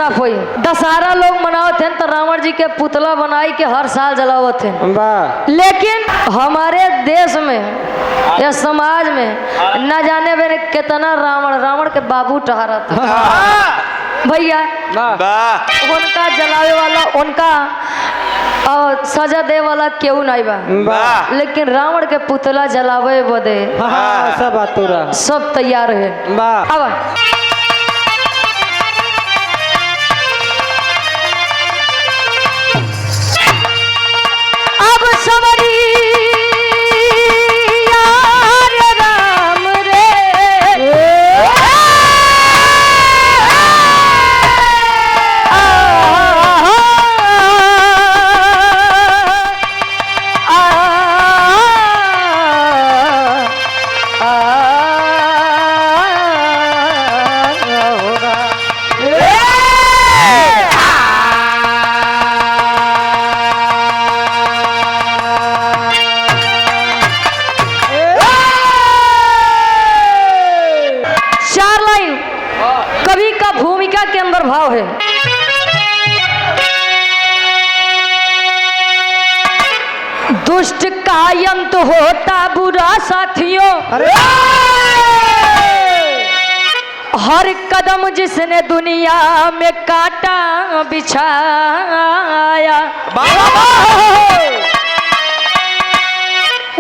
साफ हुई। दशहरा लोग मनावत हैं तो रावण जी के पुतला बनाई के हर साल जलावत हैं, लेकिन हमारे देश में या समाज में न जाने बने कितना रावण के बाबू टहरा था भैया। उनका जलावे वाला, उनका सजा दे वाला क्यों नहीं बा, लेकिन रावण के पुतला जलावे बदे सब तैयार है। अब कवि का भूमिका के अंदर भाव है। दुष्ट का अंत होता बुरा साथियों, हर कदम जिसने दुनिया में काटा बिछाया,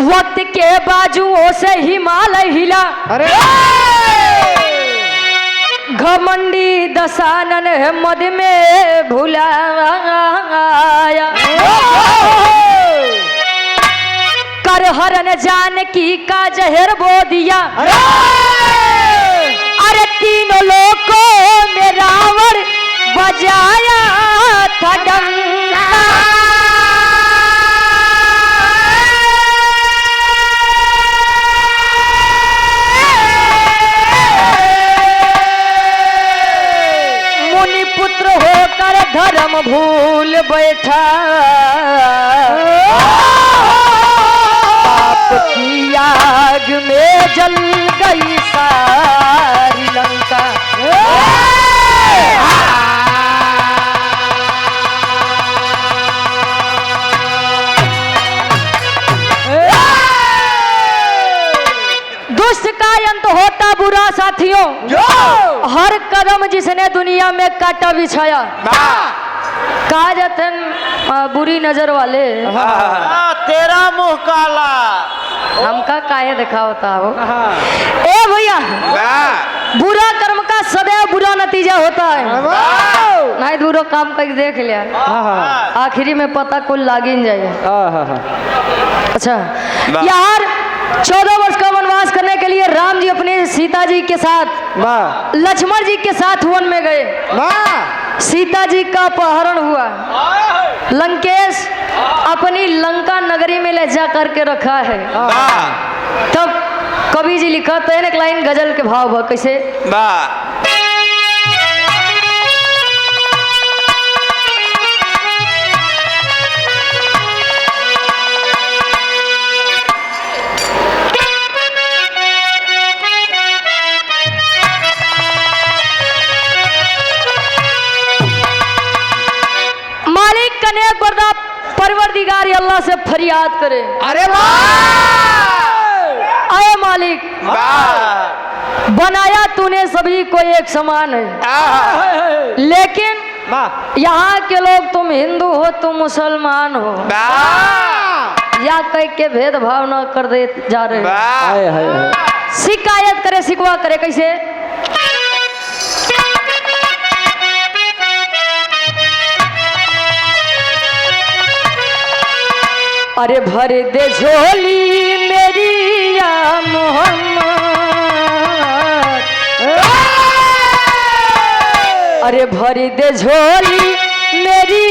वक्त के बाजुओं से हिमालय हिला, घमंडी दशानन मद में भुलाया, कर हरन जानकी का जहर बो दिया, अरे तीनों लोगों में रावण बजाया था डंका। पुत्र होकर धर्म भूल बैठा, पाप की आग में जल गई सारी लंका। दुष्ट का अंत होता बुरा साथियों, हर कदम जिसने दुनिया में काटा बिछाया। कहा जाते बुरी नजर वाले तेरा मुंह काला, हमका काहे देखा होता हो। ए भैया, बुरा कर्म का सदैव बुरा नतीजा होता है। नहीं दूरो काम कर देख लिया, आखिरी में पता कुल लागिन जाए। अच्छा, यार 14 वर्ष का वनवास करने के लिए राम जी अपने सीता जी के साथ, लक्ष्मण जी के साथ वन में गए। सीता जी का अपहरण हुआ, लंकेश अपनी लंका नगरी में ले जा करके रखा है। तब कवि जी लिखा तो एक लाइन गजल के भाव कैसे, परवरदिगार अल्लाह से फरियाद करे, अरे वाह, आए मालिक, बनाया तूने सभी को एक समान है, लेकिन यहाँ के लोग तुम हिंदू हो तुम मुसलमान हो, या कह के भेदभाव न कर दे जा रहे। शिकायत करे, शिकवा करे कैसे, अरे भर दे झोली मेरी या मोहम्मद, अरे भर दे झोली मेरी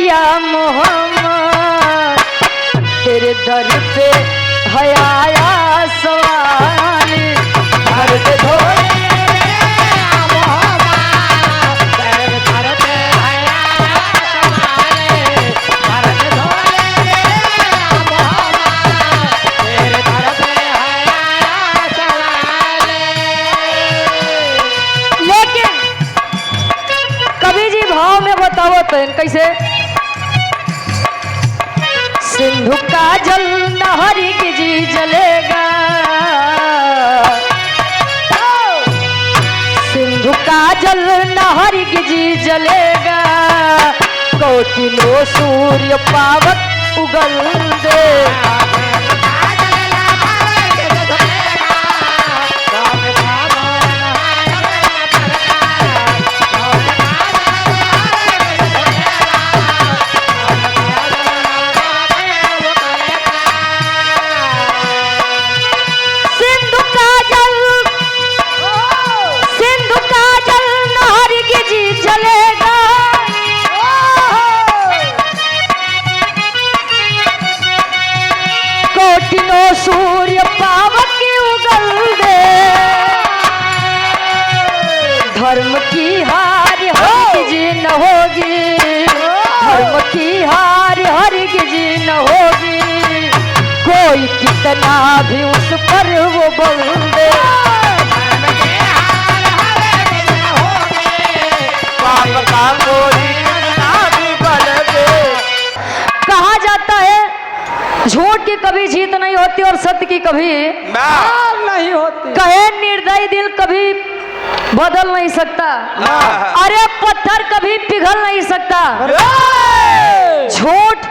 या मोहम्मद, तेरे दर पे है आया सवाल, भर दे झोली गावत है कैसे सिंधु का जल नहरी की जी जलेगा सिंधु का जल नहरी की जी जलेगा कोटिनो सूर्य पावक उगल दे सूर्य पावक उगल दे धर्म की हार हर जी न होगी धर्म की हार हर जी न होगी कोई कितना भी उस पर वो बल दे कहा जाता है झूठ की कभी जीत नहीं होती और सत्य की कभी नहीं होती। कहे निर्दयी दिल कभी बदल नहीं सकता अरे पत्थर कभी पिघल नहीं सकता झूठ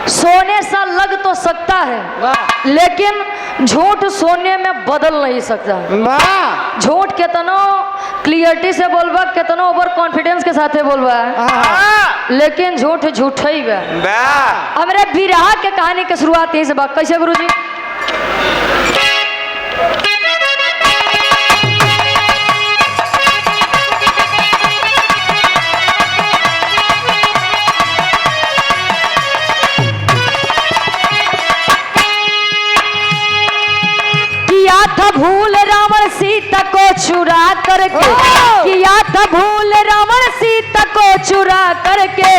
सोने सा लग तो सकता है लेकिन झूठ सोने में बदल नहीं सकता झूठ कितनो क्लियरिटी से बोलबा कितनो ओवर कॉन्फिडेंस के साथ बोलबा लेकिन झूठ झूठ ही बा हमारे बिरहा के कहानी की शुरुआत यही से बा कैसे गुरुजी किया था भूल रावण सीता को चुरा करके किया था भूल रावण सीता को चुरा करके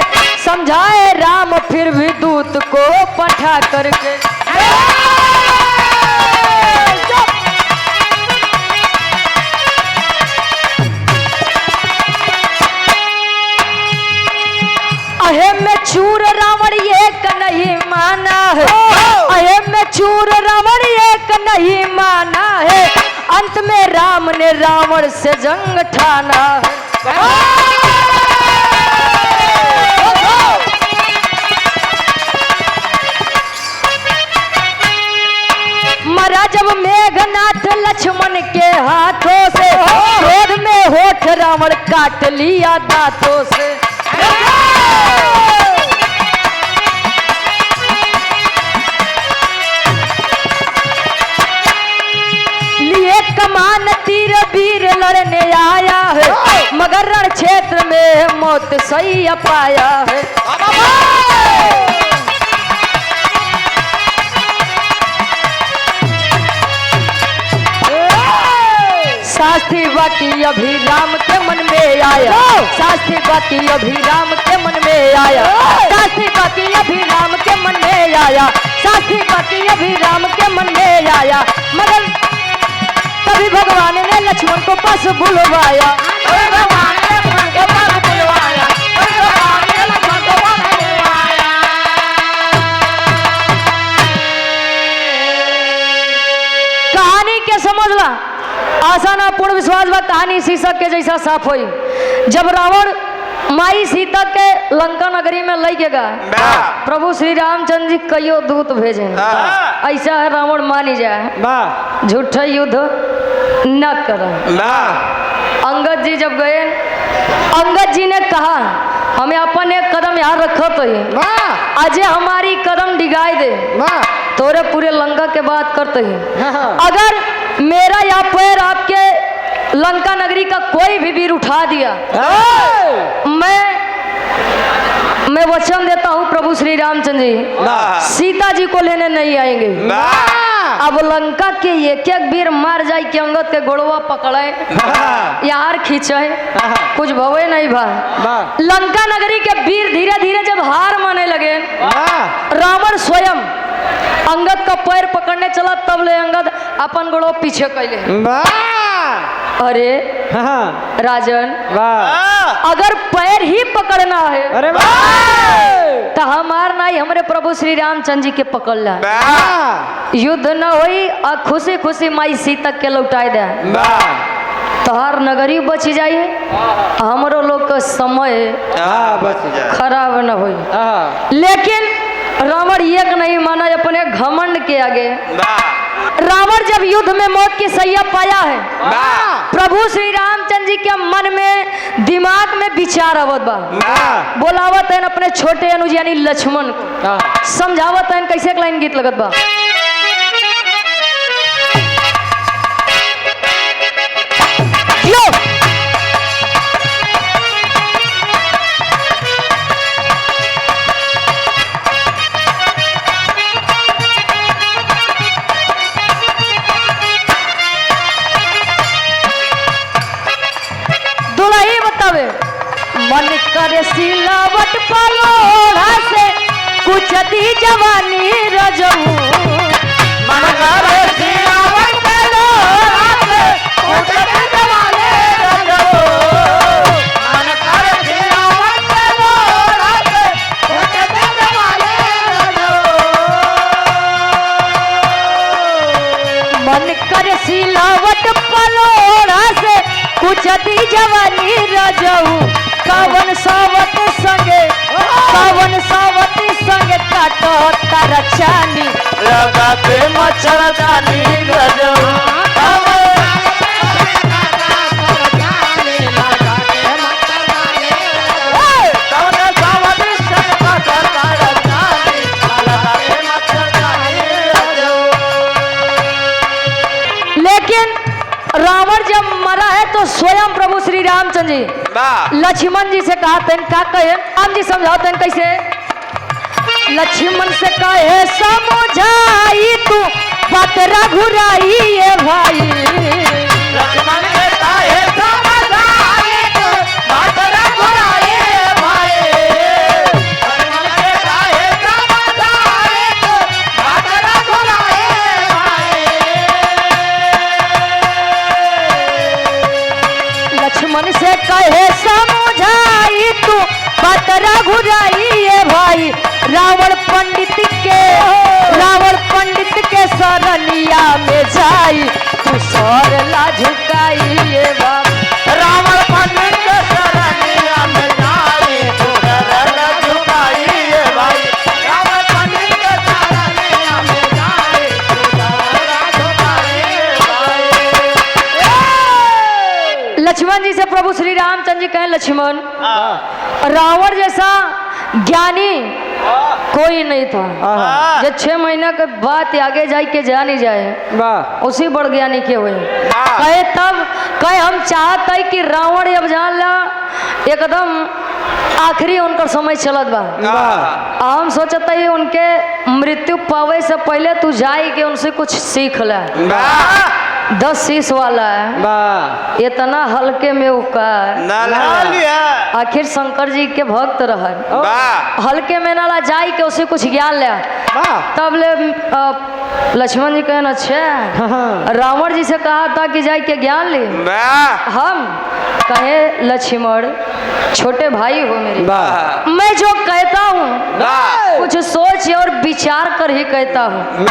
समझाए राम फिर भी दूत को पठा करके अहे में चूर रावण एक नहीं माना है अहे में चूर रावण एक नहीं माना है अंत में राम ने रावण से जंग ठाना है मरा जब मेघनाथ लक्ष्मण के हाथों से क्रोध में होठ रावण काट लिया दांतों से लिए कमान तीर वीर लड़ने आया है मगर रण क्षेत्र में मौत सही पाया है शास्त्री बाकी अभी राम के मन में आया शास्त्री बाकी अभी राम के मन में आया शास्त्री बाकी अभी राम के मन में आया शास्त्री बाकी अभी राम के मन में आया मगर तभी भगवान ने लक्ष्मण को पास बुलवाया कहानी के समझ ला आसान पूर्ण विश्वास बा कहानी शीशक के जैसा साफ हुई जब रावण माई सीता के लंका नगरी में लई के गए प्रभु श्री रामचंद्र जी कईयों दूत भेजे ऐसा है रावण मानी जाए झूठा युद्ध न कर अंगद जी जब गए अंगद जी ने कहा हमें अपन एक कदम यहाँ रखो तो ही अजय हमारी कदम डिगाई दे तोरे पूरे लंका के बात करते ही अगर मेरा या पैर आपके लंका नगरी का कोई भी वीर उठा दिया मैं वचन देता हूँ प्रभु श्री रामचंद्र जी सीता जी को लेने नहीं आएंगे अब लंका के एक एक वीर मार जाए कि अंगद के गोड़वा पकड़े यार खींचे कुछ भवे नहीं भाई लंका नगरी के वीर धीरे धीरे जब हार माने लगे रावण स्वयं अंगद का पैर पकड़ने चला तब ले अंगद अपन गोड़ो पीछे कैले अरे हाँ राजन, वाह अगर पैर ही पकड़ना है अरे वाह तो हमार नहीं हमारे प्रभु श्री रामचंद्र जी के पकड़ ला, युद्ध न होई और खुशी खुशी माई सीता के लौटाए दे, तोहार नगरी बच जाइए, हमरो लोग का समय खराब न होई। लेकिन रावण एक नहीं माना अपने घमंड के आगे। रावण जब युद्ध में मौत की सैया पाया है, प्रभु श्री रामचंद्र जी के मन में दिमाग में विचार आवत बा, बोलावत है अपने छोटे अनुज यानी लक्ष्मण को, समझावत है कैसे एक लाइन गीत लगत बा। मन करे सिलावट पलोड़ा से कुछ दी जवानी रजऊ, मन करे सिलावट पलोड़ा से कुछ दी जवानी रजऊ, मन करे सिलावट पलोड़ा से कुछ दी जवानी रजऊ, मन करे सिलावट पलोड़ा से कुछ दी जवानी रजऊ, कावन सावती संगे काटो तारा चानी लगाते मच्छरदानी रजऊ, लेकिन रावण जब मरा है तो स्वयं प्रभु श्री रामचंद्र जी लक्ष्मण जी से कहा तेन का कहे, राम जी समझाओ तेन कैसे। लक्ष्मण से कहे समझाई तू बात रघुराई ये भाई, लक्ष्मण से कहे समझाई तू बात रघुराई ये भाई, लक्ष्मण से कहे समझाई तू बात रघुराई ये भाई, लक्ष्मण से कहे समझाई तू बात रघुराई ये भाई, रावण पंडित के सरनिया में जाई तू सरला झुकाई ये बाप, रावण पंडित के सरनिया में जाई तू सरला झुकाई ये भाई, रावण पंडित के सरनिया में जाई तू सरला झुकाई ये भाई। लक्ष्मण जी से प्रभु श्री रामचंद्र जी कहे लक्ष्मण, रावण जैसा ज्ञानी कोई नहीं था, जब 6 महीना के बाद आगे जाए के जानी जाए उसी बड़ ज्ञानी के हुए कहे, तब कहे हम चाहते है कि रावण अब जान ला एकदम आखिरी उनका समय चलत बा, हम सोचते है उनके मृत्यु पावे से पहले तू जाए के उनसे कुछ सीख ला। 10 शीश वाला है, इतना हल्के में उकार आखिर शंकर जी के भक्त रह, हल्के में नाला जाए के उसे कुछ ज्ञान लिया। तब ले लक्ष्मण जी कहना अच्छा रावण जी से कहा था कि जाए के ज्ञान ले, हम कहे लक्ष्मण छोटे भाई हो मेरे, मैं जो कहता हूँ कुछ सोच और विचार कर ही कहता हूँ।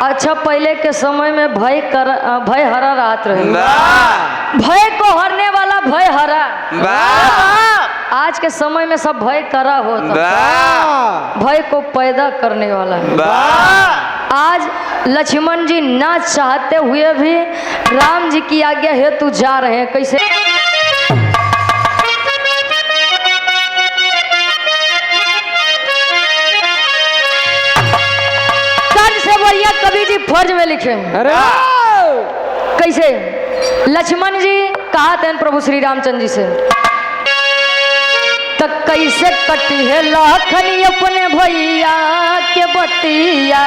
अच्छा पहले के समय में भय हरा रात रहे, भय को हरने वाला भय हरा, आज के समय में सब भय करा होता, भय को पैदा करने वाला है। आज लक्ष्मण जी ना चाहते हुए भी राम जी की आज्ञा हेतु जा रहे हैं। कैसे बढ़िया कवि जी फर्ज में लिखे, अरे कैसे लक्ष्मण जी कहा थे प्रभु श्री रामचंद्र जी से, तो कैसे कटी है लाखनी अपने भैया के बतिया,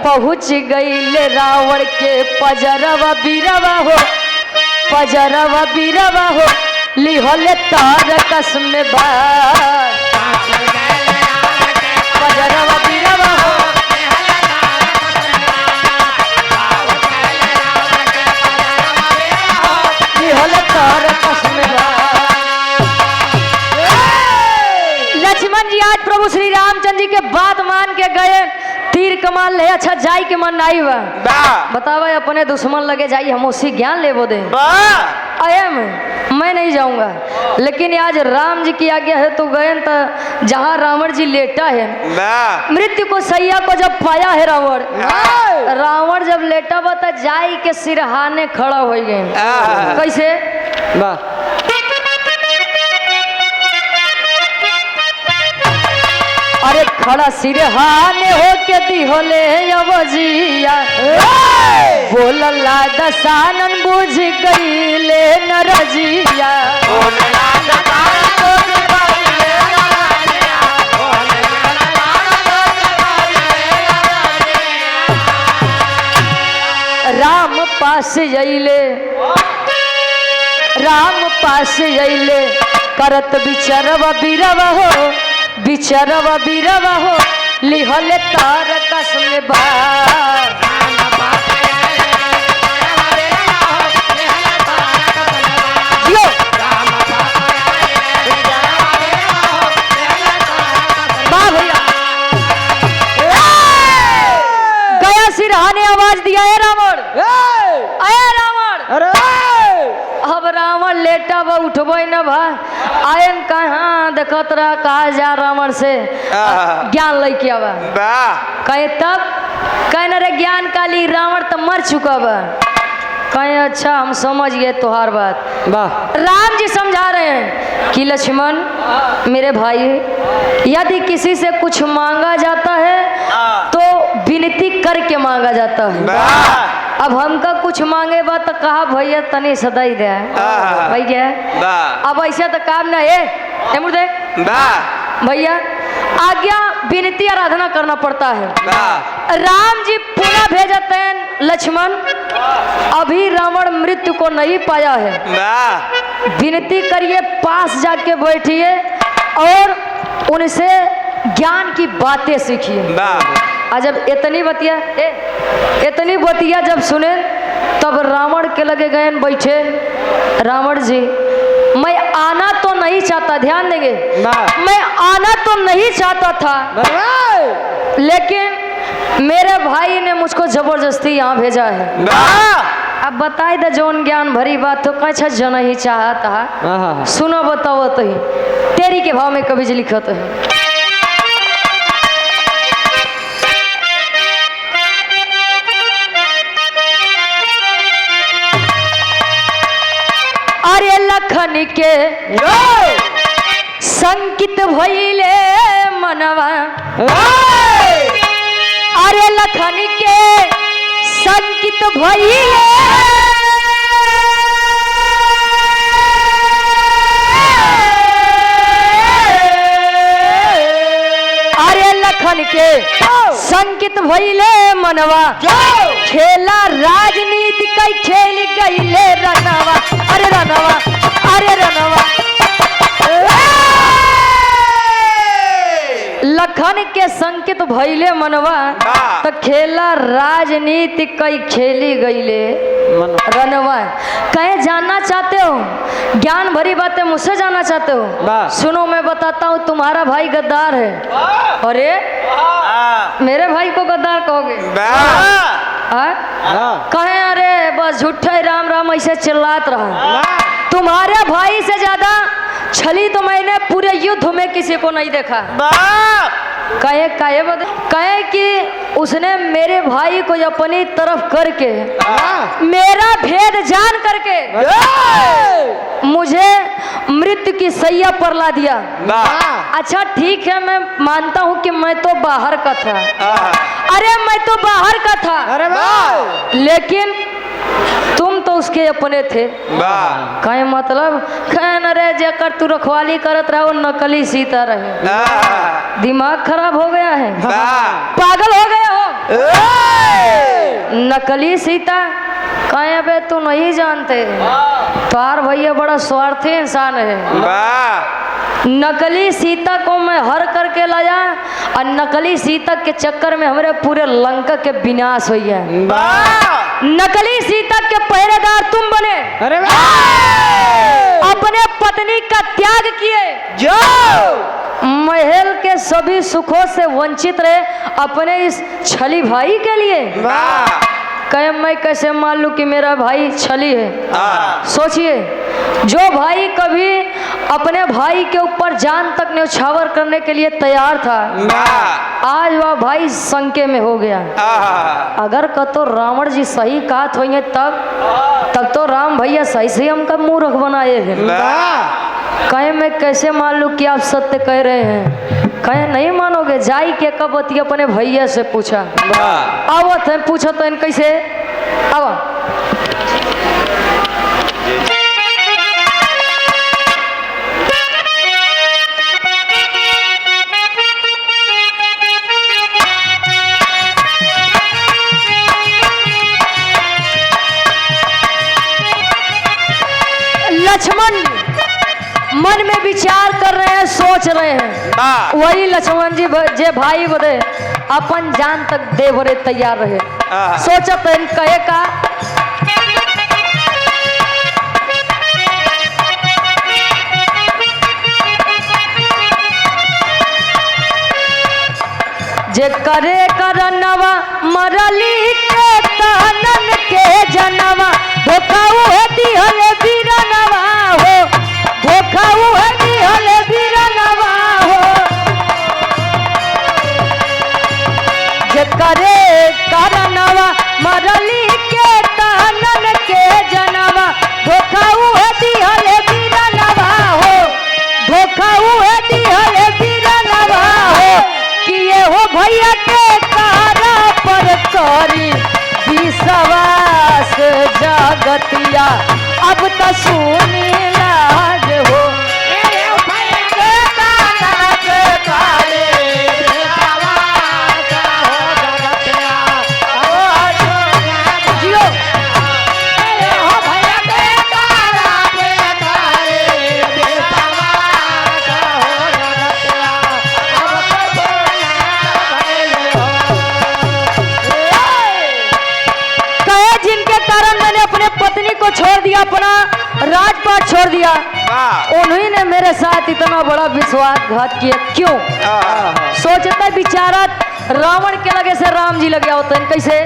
पहुंच गई रावण के पजरवा बीरवा हो, पजरवा बीरवा हो लिहले तार कसम बार, पजरवा बीरवा हो के बात मान के गए, तीर कमान ले अच्छा जाई के मन नहीं बा। बतावा अपने दुश्मन लगे जाई हम उसी ज्ञान ले वो दे मैं नहीं जाऊंगा, लेकिन आज राम जी की आज्ञा है तो गए तो जहाँ रावण जी लेटा है, मृत्यु को सैया को जब पाया है रावण जब लेटा बा तो जाई के सिरहाने खड़ा हो गए। कैसे अरे खड़ा सिरहाने हो के दिहोले अवजिया बोलला दसानन बुझ गईले नरजिया। राम पास अइले करत बिचरवा बिरवा हो लिहले तार कसम बार। गया सिरहाने आवाज दिया है रावण, आया रावण। अब रावण लेटा बा उठबो न भा आयन कहाँ देखत रहा कहा जा रावण से ज्ञान लेके आवा कहे तब कहे न रे ज्ञान काली रावण तो मर चुका बा। कहे अच्छा हम समझ गए तुहार बात। राम जी समझा रहे हैं कि लक्ष्मण मेरे भाई यदि किसी से कुछ मांगा जाता है तो विनती करके मांगा जाता है। अब हमका कुछ मांगे बा तो कहा भैया तनी सदाई दे भैया, अब ऐसा तो काम ना है मुर्दे भैया आज्ञा विनती आराधना करना पड़ता है। राम जी पुनः भेजते हैं लक्ष्मण अभी रावण मृत्यु को नहीं पाया है, विनती करिए पास जाके बैठिए और उनसे ज्ञान की बातें सीखिए। जब इतनी बतिया जब सुने तब रावण के लगे गए बैठे। रावण जी मैं आना तो नहीं चाहता, ध्यान देंगे मैं आना तो नहीं चाहता था, लेकिन मेरे भाई ने मुझको जबरदस्ती यहाँ भेजा है। अब बताए दे जौन ज्ञान भरी बात तो कैसा जन ही चाहता। सुनो बताओ तो ही तेरी के भाव में कभी लिखत है। अरे लखन के संकित भइले मनवा, अरे लखन के संकित भइले लखन के संकित भइले मनवा खेला राजनीति कई खेल गईले रनवा। अरे रनवा लखन के संकित भइले मनवा तो खेला राजनीति कई खेली गईले रनवा। कहे जानना चाहते हो ज्ञान भरी बातें मुझसे जानना चाहते हो? सुनो मैं बताता हूँ तुम्हारा भाई गद्दार है। अरे मेरे भाई को गद्दार कहोगे? कहे अरे बस झूठा राम राम ऐसे चिल्लात रहा। तुम्हारे भाई से ज्यादा छली तो मैंने पूरे युद्ध में किसी को नहीं देखा। कहे कि उसने मेरे भाई को अपनी तरफ करके मेरा भेद जान करके मुझे मृत्यु की सैया पर ला दिया। अच्छा ठीक है मैं मानता हूँ कि मैं तो बाहर का था, अरे मैं तो बाहर का था, लेकिन तुम तो उसके अपने थे। कहे मतलब कहे न रे जेकर तू रखवाली करत रहे वो नकली सीता रहे। दिमाग खराब हो गया है, पागल हो गया हो। नकली सीता कहे बे तू नहीं जानते, तार भैया बड़ा स्वार्थी इंसान है। नकली सीता को मैं हर करके लाया और नकली सीता के चक्कर में हमारे पूरे लंका के विनाश हो गया। नकली सीता के पहरेदार तुम बने, अपने अपने पत्नी का त्याग किए, जो महल के सभी सुखों से वंचित रहे अपने इस छली भाई के लिए। कहे मैं कैसे मान लूं कि मेरा भाई छली है। सोचिए, जो भाई कभी अपने भाई के ऊपर जान तक न्यौछावर करने के लिए तैयार था, आज वह भाई शंके में हो गया। अगर कतो रावण जी सही कहत होंगे तब तो राम भैया सही से हमका मूर्ख बनाए हैं। कहे मैं कैसे मान लूं कि आप सत्य कह रहे हैं। कहे नहीं मानोगे, जाई के कबती अपने भैया से पूछा। आवत है पूछा तो इन कैसे अब लक्ष्मण मन में विचार कर रहे हैं, सोच रहे हैं। वही लक्ष्मण जी जे भाई बदे अपन जान तक दे भरे तैयार रहे। सोचत कहे का जे करे करनवा मरली के तहनन के जनवा धोखाऊ है दिहल बीरनवा हो, धोखाऊ है दिहल बीरनवा हो। जे करे करनवा मरली के तहनन के जनवा धोखाऊ है दिहल बीरनवा हो, धोखाऊ है दिहल बीरनवा हो। किए हो भैया के तारा पर करी विश्वास जगतिया अब तो सुनी लाज हो। पत्नी को छोड़ दिया, अपना राजपाट छोड़ दिया, उन्हीं ने मेरे साथ इतना बड़ा विश्वासघात किया। क्यों? सोचता बिचारा रावण के लगे से राम जी लगे होते हैं। कैसे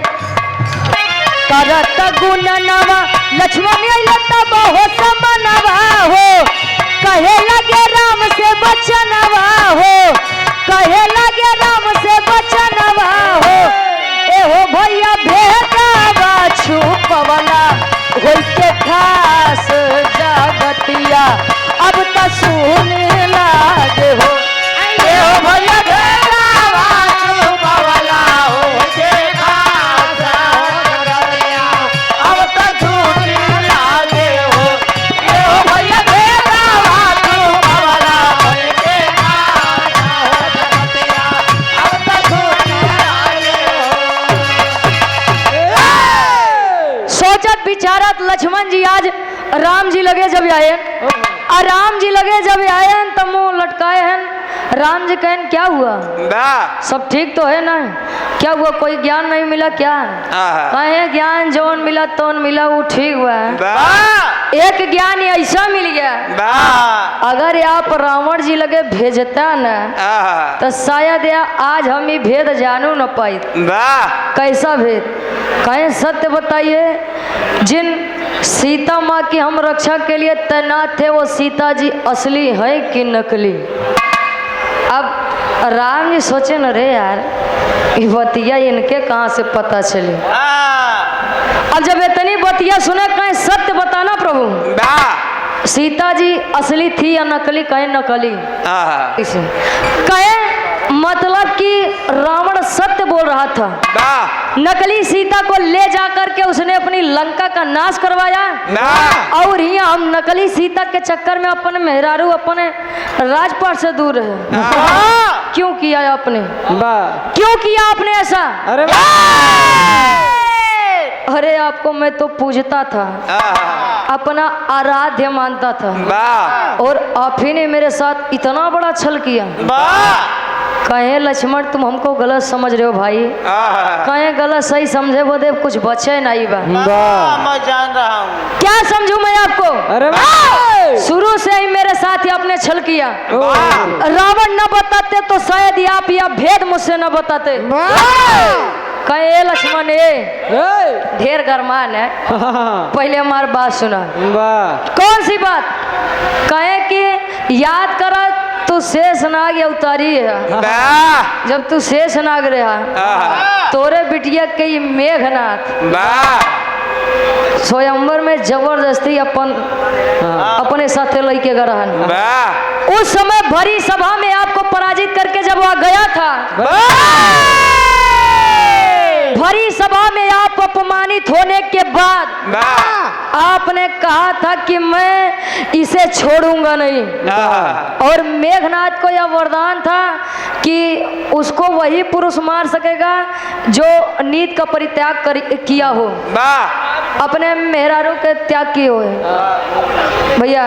करत गुण नवा लक्ष्मण हो समनवा हो, कहे लगे राम से बचनवा हो, कहे लगे राम से बचनवा हो। ए हो भैया भेदावा छुपवला होई के खास जगतिया अब तो सुने लाज हो। ए हो भैया भेदावा छुपवला होई के खास जगतिया अब तो सुने लाज हो। ए हो भैया भेदावा छुपवला होई के खास जगतिया अब तो सुने लाज हो। सोचत विचारत लक्ष्मण जी आज राम जी लगे जब आए, और राम जी लगे जब आए तो मुंह लटकाए हैं। राम जी कहन क्या हुआ, सब ठीक तो है ना, क्या हुआ, कोई ज्ञान नहीं मिला क्या? कहे ज्ञान जौन मिला तो मिला वो ठीक हुआ है। एक ज्ञान ऐसा मिल गया, अगर आप रावण जी लगे भेजता ना तो शायद आज हम ही भेद जानू न पाई। कैसा भेद? कहे सत्य बताइए, जिन सीता माँ की हम रक्षा के लिए तैनात थे वो सीता जी असली है कि नकली? अब राम जी सोचे न रे यार ये बतिया इनके कहाँ से पता चली। अब जब इतनी बतिया सुने कहें सत्य बताना प्रभु, सीता जी असली थी या नकली? कहे नकली। कहे मतलब कि रावण सत्य बोल रहा था। नकली सीता को ले जाकर के उसने अपनी लंका का नाश करवाया, और यहाँ हम नकली सीता के चक्कर में अपने मेहरारू अपने राजपाट से दूर रहे। क्यों किया आपने? क्यों किया आपने ऐसा? अरे आपको मैं तो पूजता था, अपना आराध्य मानता था, और आप ही ने मेरे साथ इतना बड़ा छल किया। कहे लक्ष्मण तुम हमको गलत समझ रहे हो भाई। कहे गलत सही समझे वो देव कुछ बचे नहीं बा। मैं जान रहा हूँ। क्या समझू मैं आपको? अरे शुरू से ही मेरे साथ ही आपने छल किया। रावण न बताते तो शायद आप यह भेद मुझसे न बताते। कहे लक्ष्मण ढेर गरमान है, पहले हमारी बात सुना। कौन सी बात? कहे कि याद करा तू शेष नाग या उतारी है। जब तू शेष नाग रहा तोरे बिटिया के मेघनाथ स्वयंवर में जबरदस्ती अपने साथ लेके गरहन। उस समय भरी सभा में आपको पराजित करके जब वह गया था, भरी सभा में आप अपमानित होने के बाद आपने कहा था कि मैं इसे छोड़ूंगा नहीं। और मेघनाथ को यह वरदान था कि उसको वही पुरुष मार सकेगा जो नीत का परित्याग किया हो, अपने मेहरारू के त्याग किए हो। भैया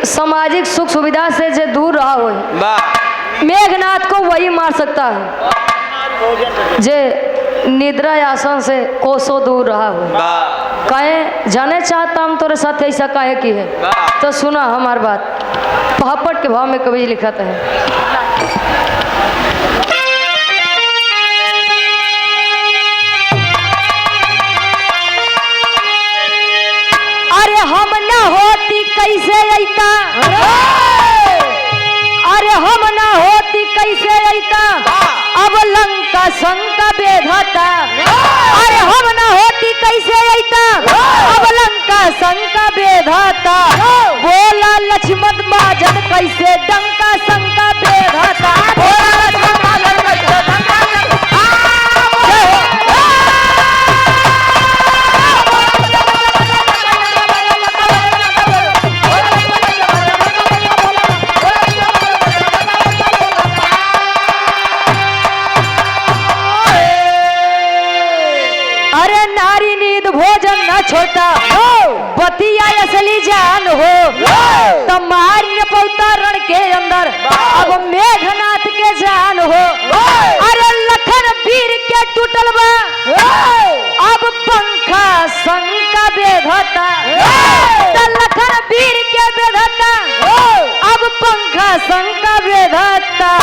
सामाजिक सुख सुविधा से जो दूर रहा हो, मेघनाथ को वही मार सकता है जे निद्रा आसन से कोसों दूर रहा हो। कहे जाने चाहता हम तोरे साथ ऐसा काहे की है, तो सुना हमार बात। पहापट के भाव में कवि लिखत है, अरे हम न होती कैसे अइता, अरे हम न होती कैसे अइता, अब लंका शंका बेधता। अरे हम न होती कैसे अइता, अब लंका शंका बेधता। बोला लक्ष्मण बाजन कैसे डंका शंका बेधता। बोला लक्ष्मण बाजन कैसे डंका छोटा बतिया असली जान हो, तुम्हारी न पौता रण के अंदर अब मेघनाथ के जान हो। अरे लखन वीर के टूटल बा अब पंखा शंका बेधता। लखन वीर के बेधता अब पंखा शंका बेधता।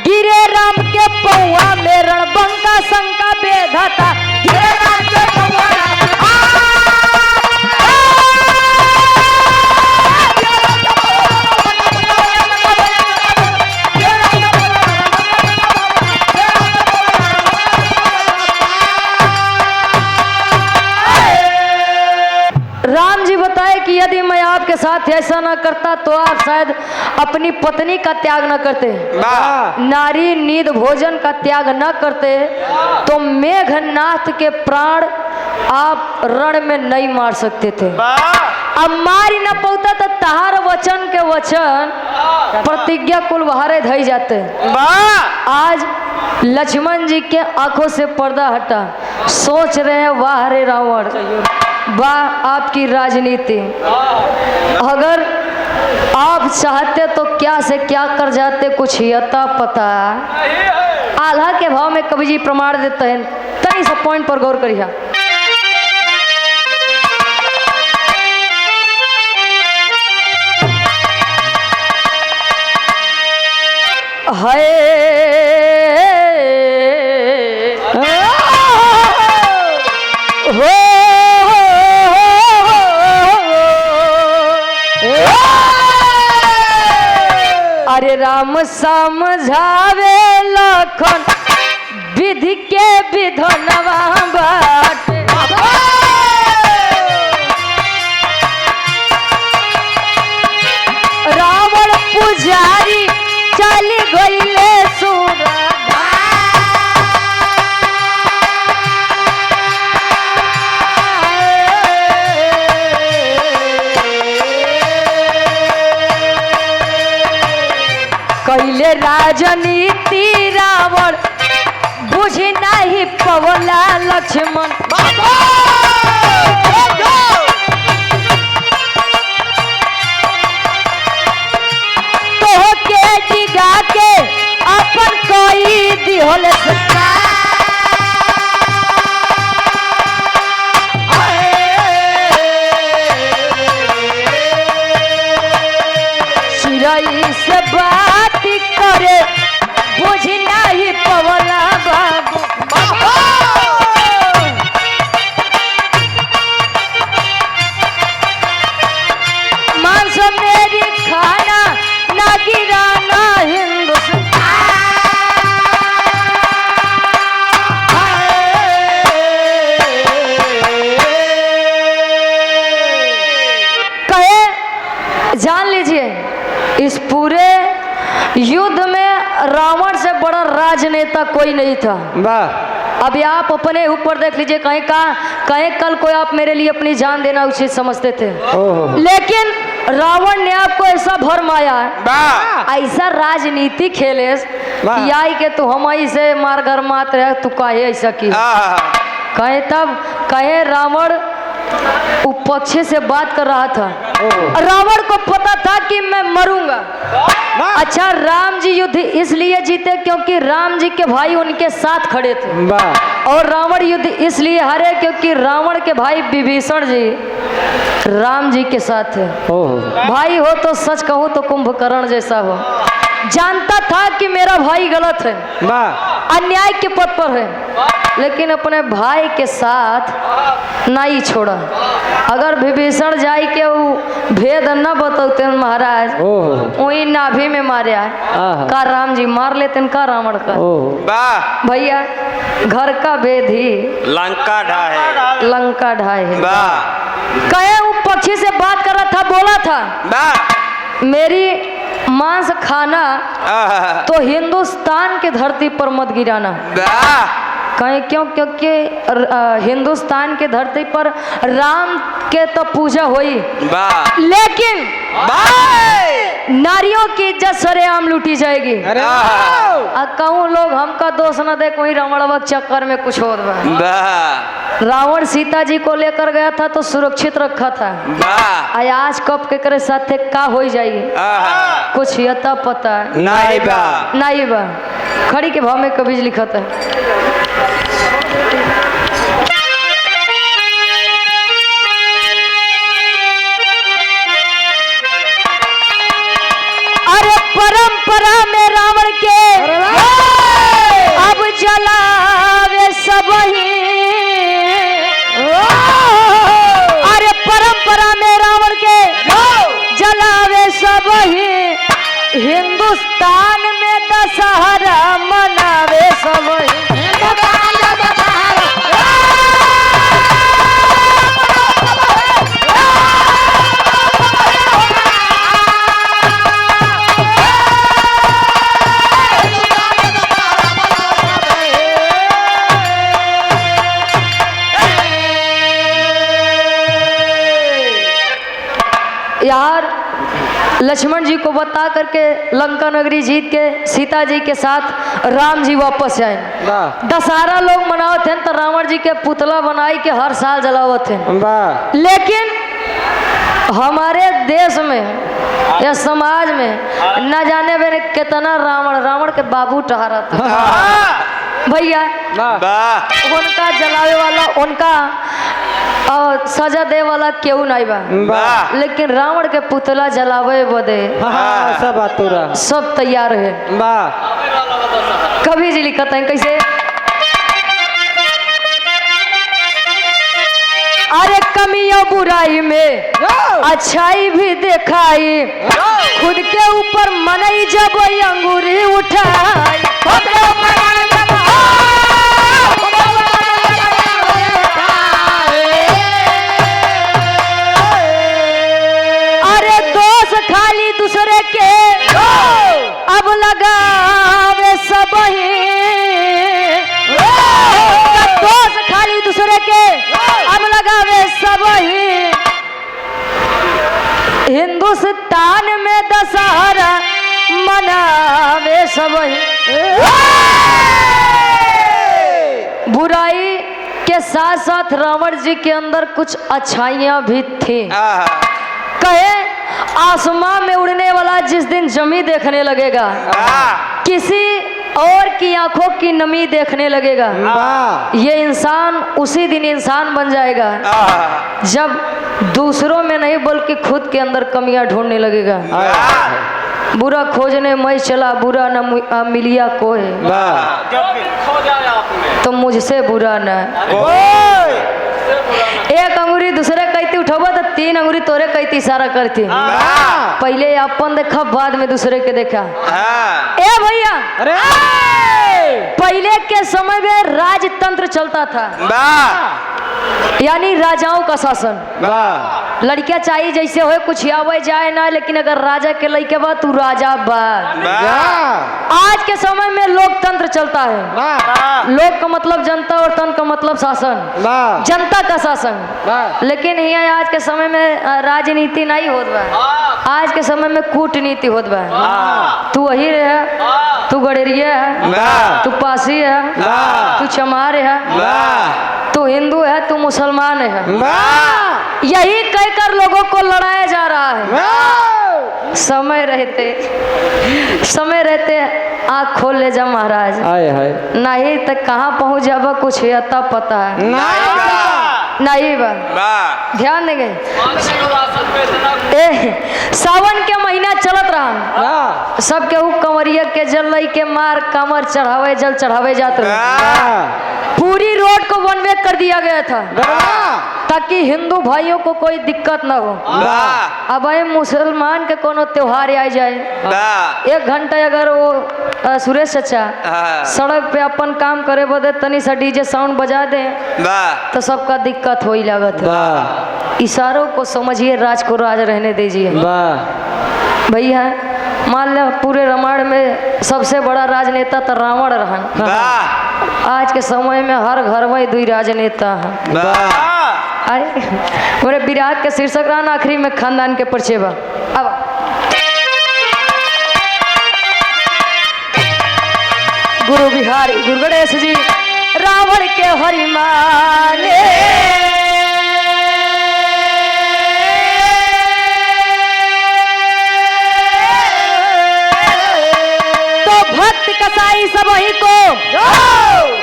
गिरे राम के पौआ में रणबंका शंका बेधता। गिरे राम के पौआ यदि मैं आपके साथ ऐसा ना करता तो आप शायद अपनी पत्नी का त्याग न करते, नारी नींद भोजन का त्याग न करते, तो मेघनाथ के प्राण आप रण में नहीं मार सकते थे। अब मारी न पौता तो तहार वचन के वचन प्रतिज्ञा कुल बहारे धई जाते। आज लक्ष्मण जी के आंखों से पर्दा हटा, सोच रहे हैं वाह रे रावण, वाह आपकी राजनीति। अगर आप चाहते तो क्या से क्या कर जाते, कुछ यता पता। आल्हा के भाव में कवि जी प्रमाण देते हैं, तनी सा पॉइंट पर गौर करिए। अरे राम समझावे लखन विधि के विधनवा बाटे। रावण पुजारी चली गईले सूर। कैले राजनीति रावण बुझी नहीं पवला लक्ष्मण। तो के डिगा के अपन कोई दिहल जान लीजिए इस पूरे युद्ध में रावण से बड़ा राजनेता कोई नहीं था। वाह। अभी आप अपने ऊपर देख लीजिए, कहीं कल कोई आप मेरे लिए अपनी जान देना उचित समझते थे, लेकिन रावण ने आपको ऐसा भरमाया, ऐसा राजनीति खेले कि आई के तू हम से मार घर मात रहे, तू काहे ऐसा की कहे। तब कहे रावण पक्षी से बात कर रहा था, रावण को पता था कि मैं मरूंगा। अच्छा, राम जी युद्ध इसलिए जीते क्योंकि राम जी के भाई उनके साथ खड़े थे, और रावण युद्ध इसलिए हारे क्योंकि रावण के भाई विभीषण जी राम जी के साथ थे। भाई हो तो सच कहूँ तो कुंभकर्ण जैसा हो, जानता था कि मेरा भाई गलत है, अन्याय के पद पर है, लेकिन अपने भाई के साथ नहीं छोड़ा। अगर विभीषण जाई के वो भेद न बतौते महाराज, वही नाभि में मारे का राम जी मार लेते का रावण का। भैया घर का भेद ही लंका ढाए है। कहे वो पक्षी से बात कर रहा था, बोला था मेरी मांस खाना तो हिंदुस्तान की धरती पर मत गिराना। कहीं क्यों? क्योंकि हिंदुस्तान के धरती पर राम के तो पूजा हुई, लेकिन नारियों की इज्जत सरेआम लूटी जाएगी। कहूँ लोग हमका दोष न दे, कोई रावण चक्कर में कुछ हो। रावण सीता जी को लेकर गया था तो सुरक्षित रखा था, आज कब के करे साथे का हो जाएगी कुछ यता पता नहीं बा। खड़ी के भाव में कभी लिखा था, अरे परंपरा में रावण के अब जलावे सब ही। अरे परंपरा में रावण के जलावे सब ही, हिंदुस्तान में दशहरा मनावे सब ही। यार लक्ष्मण जी को बता करके लंका नगरी जीत के सीता जी के साथ राम जी वापस आए। दशहरा लोग मनावत थे तो रावण जी के पुतला बनाई के हर साल जलावत थे, लेकिन हमारे देश में या समाज में न जाने मैंने कितना रावण के बाबू टहरा था। भैया उनका जलावे वाला, उनका सजा दे वाला क्यों नहीं बा, लेकिन रावण के पुतला जलावे बदे सब तैयार है। कभी जी लिखा था कैसे, अरे कमियों बुराई में अच्छाई भी दिखाई, खुद के ऊपर मनई जब अंगूरी उठाई। अरे दोष खाली दूसरे के अब लगावे सब ही, दोष खाली दूसरे के अब लगावे सब ही। हिंदुस्तान में दशहरा मनावे सब ही। बुराई के साथ साथ रावण जी के अंदर कुछ अच्छाइयां भी थी। कहे आसमां में उड़ने वाला जिस दिन जमी देखने लगेगा, किसी और की आंखों की नमी देखने लगेगा, ये इंसान उसी दिन इंसान बन जाएगा जब दूसरों में नहीं बल्कि खुद के अंदर कमियां ढूंढने लगेगा। बुरा खोजने मैं चला, बुरा न मिलिया कोई, तो मुझसे बुरा न। एक अंगुरी दूसरे कहती उठाबा तो तीन अंगुरी तोरे कहती इशारा करती। पहले अपन देखा बाद में दूसरे के देखा। ए भैया पहले के समय में राजतंत्र चलता था, यानी राजाओं का शासन। लड़कियां चाहिए जैसे हो कुछ आवे जाए ना, लेकिन अगर राजा के लड़के बा तू राजा बा। आज के समय में लोकतंत्र चलता है। लोक का मतलब जनता और तंत्र का मतलब शासन, जनता का शासन। लेकिन यहाँ आज के समय में राजनीति नहीं होत बा, आज के समय में कूटनीति होत बा। तू वही है, तू गडेरिया है, तू पासी है, तू चमार है, तू हिंदू है, तू मुसलमान है। यही कहकर लोगों को लड़ाया जा रहा है। समय रहते आँख खोल ले जा महाराज, नहीं तो कहाँ पहुँच जाबा कुछ अता पता है नहीं बा। ध्यान देंगे, सावन के महीना चलत रहा, सब केहू कंवरिया के जल लई के मार कमर चढ़ावे, जल चढ़ावे जाते रहे। पूरी रोड को वन वे कर दिया गया था ताकि हिंदू भाइयों को कोई दिक्कत ना हो। अब मुसलमान के कोनो त्योहार आ जाए, 1 घंटा अगर वो सुरेश चाचा सड़क पे अपन काम करे बदे तनी सा डीजे साउंड बजा दे तो सबका दिक्कत हो ही लागत है। इशारों को समझिए, राज को राज रहने दीजिए भैया। मान लो पूरे रामायण में सबसे बड़ा राजनेता तो रावण रहा। आज के समय में हर घर में 2 राजनेता हैं। अरे मेरे विराट के शीर्षक रहा आखिरी में खानदान के परिचय बा। अब गुरु बिहारी गुरु गणेश जी रावण के हरि माने, तो भक्त कसाई सब ही को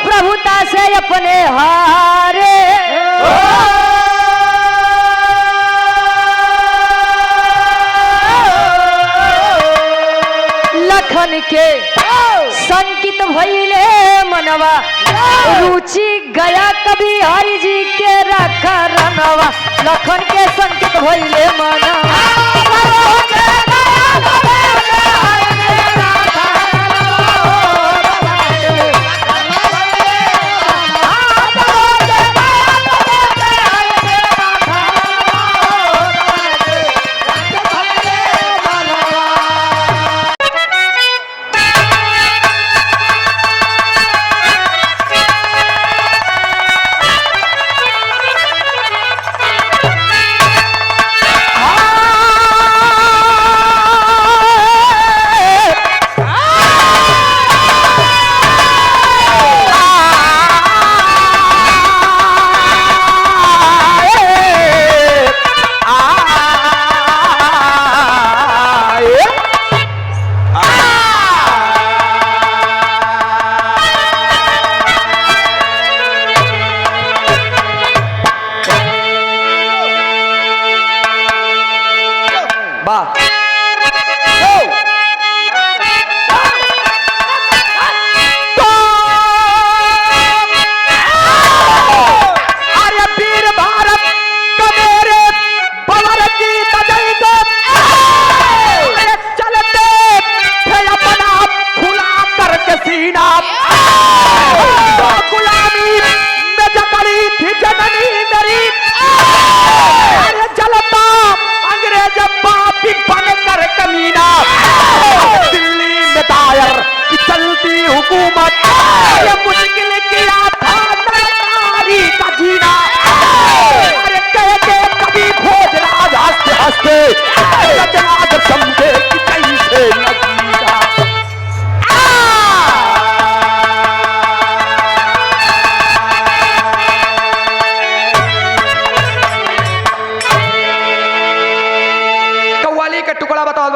प्रभुता से अपने हारे। लखन के संकित भइले मनवा, रुचि गया कभी हरि जी के रखा रनवा। लखन के संकित भइले मनवा,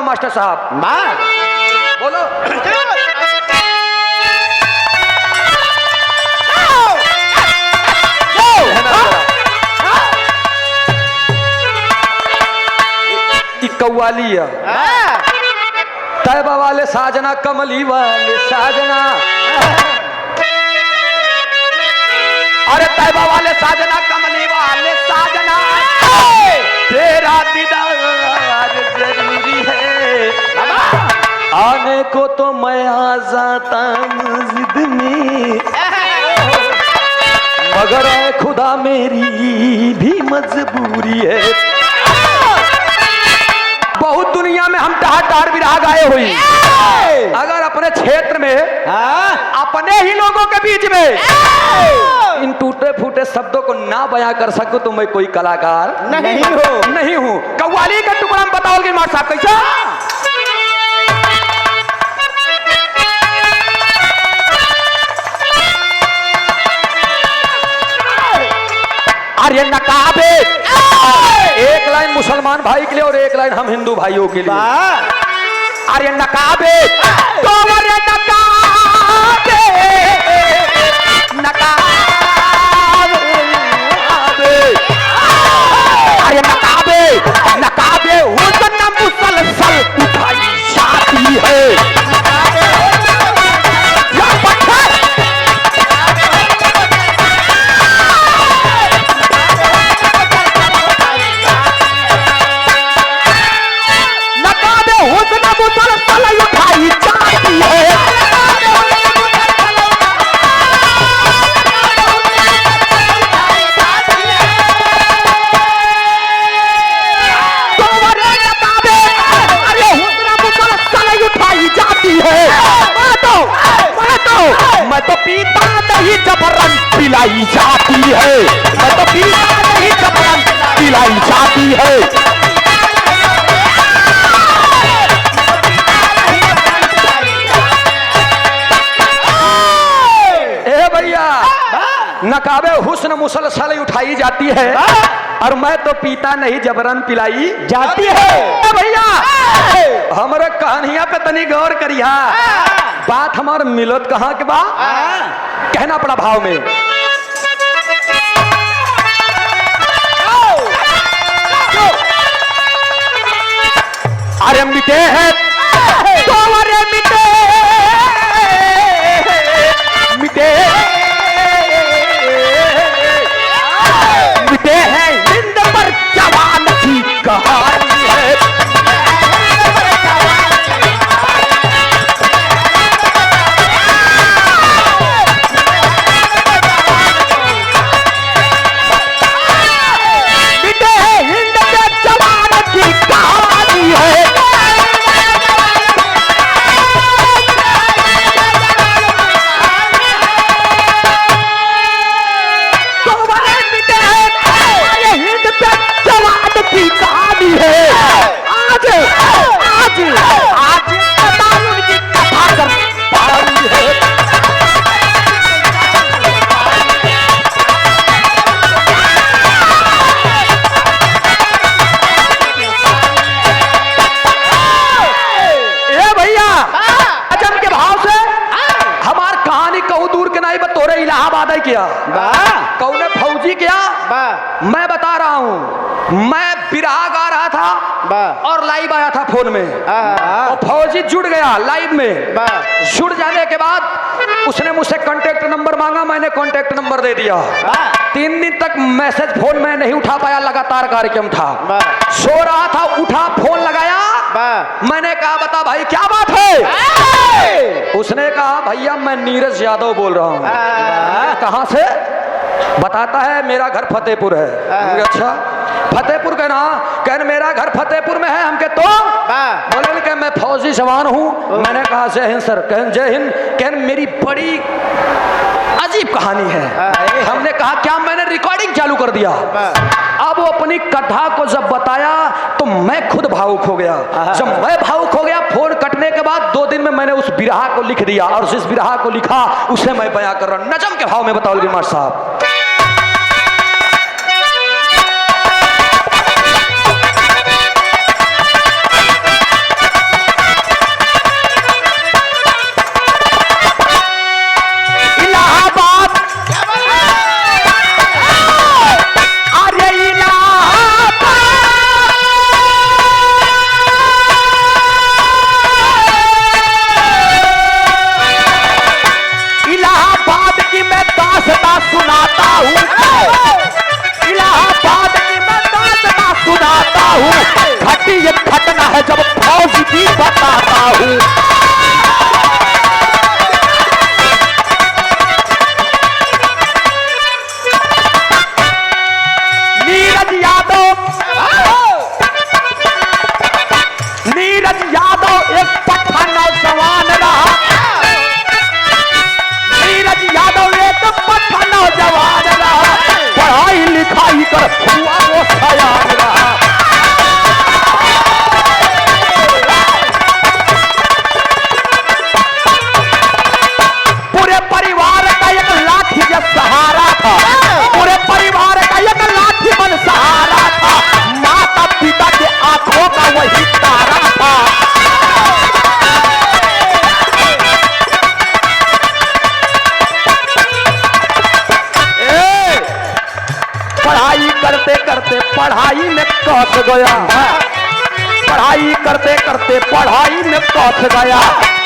मास्टर साहब बोलो। कव्वाली तैबा वाले साजना, कमली वाले साजना, अरे तैबा वाले साजना, कमली वाले साजना, तेरा दीदार जरूरी है, आने को तो मैं आ जाता मस्जिद में, मगर ऐ खुदा मेरी भी मजबूरी है। बहुत दुनिया में हम टहाटार बिरहा गाए हुई, अगर अपने क्षेत्र में अपने ही लोगों के बीच में इन टूटे फूटे शब्दों को ना बयां कर सकूं तो मैं कोई कलाकार नहीं हूं। कव्वाली का टुकड़ा हम बताओगे मार साहब कैसा? अरे नकाबे, एक लाइन मुसलमान भाई के लिए और एक लाइन हम हिंदू भाइयों के लिए। अरे नकाबे तो अरे नकाबे, नकाबे, अरे नकाबे, नकाबे हुस्न मुसलसल उठाई जाती है। मैं तो पीता नहीं जबरन पिलाई जाती है, मैं तो पीता नहीं जबरन पिलाई जाती है। ए भैया, नकाबे हुस्न मुसलसल उठाई जाती है और मैं तो पीता नहीं जबरन पिलाई जाती है। भैया हमारे कहानियां पे तनी गौर करिया, बात हमार मिलत कहाँ के बा कहना पड़ा भाव में। अरे मिटे हैं तो अरे मिटे, मिटे मिटे हैं हिंद पर जवान की कहानी है। इलाहाबाद है क्या कौन फौजी क्या मैं बता रहा हूँ। मैं बिरहा गा रहा था और लाइव आया था फोन में और फौजी जुड़ गया लाइव में। जुड़ जाने के बाद उसने मुझसे कांटेक्ट नंबर मांगा, मैंने कांटेक्ट नंबर दे दिया। 3 दिन तक मैसेज फोन में नहीं उठा पाया, लगातार कार्यक्रम था, सो रहा था, उठा फोन लगाया, मैंने कहा बता भाई क्या बात है। उसने कहा भैया मैं नीरज यादव बोल रहा हूँ। कहाँ से? बताता है मेरा घर फतेहपुर है। अच्छा फतेहपुर का ना, कहने मेरा घर फतेहपुर में है। हम के तो बोले कि मैं फौजी जवान हूँ। मैंने कहा जय हिंद सर। कहन जय हिंद। कहन मेरी बड़ी अजीब कहानी है। हमने कहा क्या? मैंने रिकॉर्डिंग चालू कर दिया। अब वो अपनी कथा को जब बताया तो मैं खुद भावुक हो गया। जब मैं भावुक हो गया, फोन कटने के बाद 2 दिन में मैंने उस बिरहा को लिख दिया और जिस बिरहा को लिखा उसे मैं बयां कर रहा हूं नजम के भाव में। बताओ गिरमार साहब। सुनाता पढ़ाई में कस गया, पढ़ाई करते करते पढ़ाई में कस गया,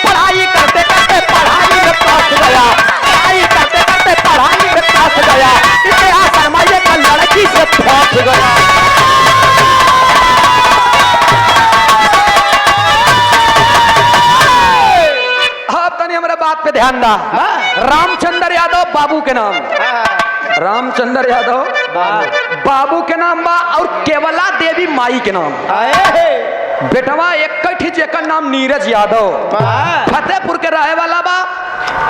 पढ़ाई करते करते पढ़ाई में कस गया, पढ़ाई करते करते पढ़ाई में कस गया, इतिहास सरमाइए का लड़की से फंस गया। अब तनी हमारे बात पे ध्यान दा। रामचंद्र यादव बाबू के नाम, रामचंद्र यादव बाबू के नाम बा और केवला देवी माई के नाम। बेटवा एक जेकर नाम नीरज यादव, फतेहपुर के रहे वाला बा।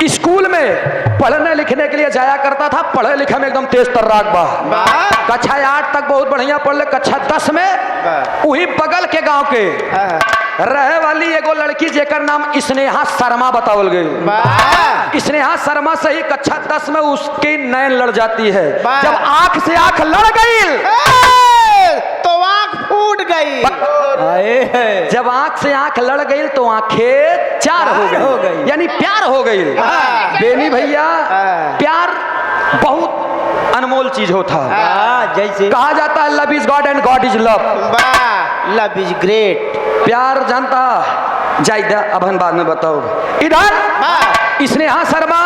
स्कूल में पढ़ने लिखने के लिए जाया करता था, पढ़े लिखे में एकदम तेज तर्राक बा। कक्षा 8 तक बहुत बढ़िया पढ़ ले, कक्षा 10 में वही बगल के गांव के रहे वाली एगो लड़की जेकर नाम स्नेहा शर्मा बतावल गई। स्नेहा शर्मा से ही कक्षा 10 में उसकी नैन लड़ जाती है। जब आंख से आंख लड़ गई तो आंख फूट गई। जब आंख से आंख लड़ गई तो आंखें चार हो गई, यानी प्यार हो गई। बेनी भैया, प्यार बहुत अनमोल चीज होता है। जैसे कहा जाता है love is God and God is love. Love is great. प्यार जानता जायदा अब हम बाद में बताओ। इधर स्नेहा शर्मा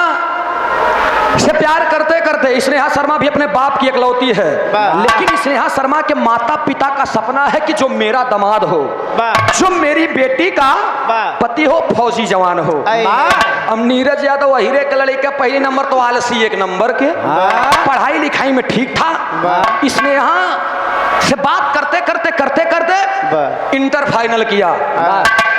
से प्यार करते करते स्नेहा शर्मा भी अपने बाप की इकलौती है, लेकिन स्नेहा शर्मा के माता पिता का सपना है कि जो मेरा दामाद हो, जो मेरी बेटी का पति हो, फौजी जवान हो। अब नीरज यादव अहिरे के लड़के पहले नंबर तो आलसी 1 नंबर के, पढ़ाई लिखाई में ठीक था। स्नेहा से बात करते करते करते करते इंटर फाइनल किया।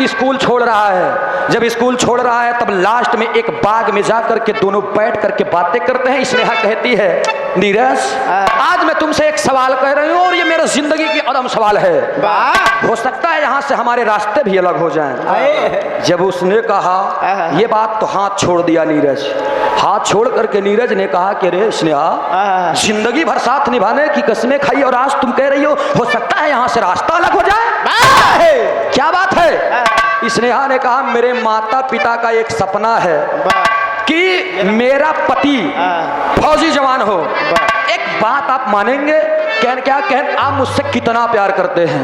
स्कूल छोड़ रहा है, जब स्कूल छोड़ रहा है तब लास्ट में एक बाग में जाकर के दोनों बैठ करके बातें करते हैं। स्नेहा कहती है, नीरज आज मैं तुमसे एक सवाल कह रही हूँ और ये मेरे जिंदगी की अहम सवाल है, हो सकता है यहाँ से हमारे रास्ते भी अलग हो जाएं। जब उसने कहा ये बात तो हाथ छोड़ दिया नीरज। हाथ छोड़ करके नीरज ने कहा कि रे स्नेहा, जिंदगी भर साथ निभाने की कसमें खाई और आज तुम कह रही हो सकता है यहाँ से रास्ता अलग हो जाए। क्या बात है? स्नेहा ने कहा मेरे माता पिता का एक सपना है कि मेरा पति फौजी जवान हो। एक बात आप मानेंगे? क्या आप मुझसे कितना प्यार करते हैं?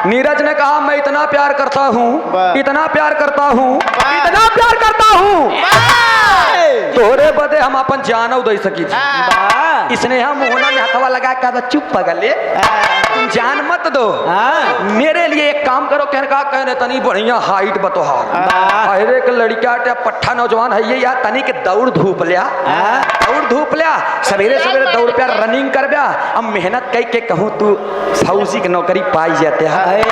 नीरज ने कहा मैं इतना प्यार करता हूँ, इतना प्यार करता हूँ, इतना प्यार करता हूँ, तोरे बदे हम अपन जानव दे सकी। स्नेहा मोहना में हथवा लगा के चुप पगले, तुम जान मत दो, मेरे लिए एक काम करो। कहने तनी बढ़िया हाइट बतोहार, अरे के लड़का पट्ठा नौजवान है ये यार, तनी के दौड़ धूप लिया, दौड़ धूप लिया, सवेरे सवेरे दौड़ पे रनिंग कर ब्या। अब मेहनत कई के कहूँ तू फौजी की नौकरी पाई जाते है।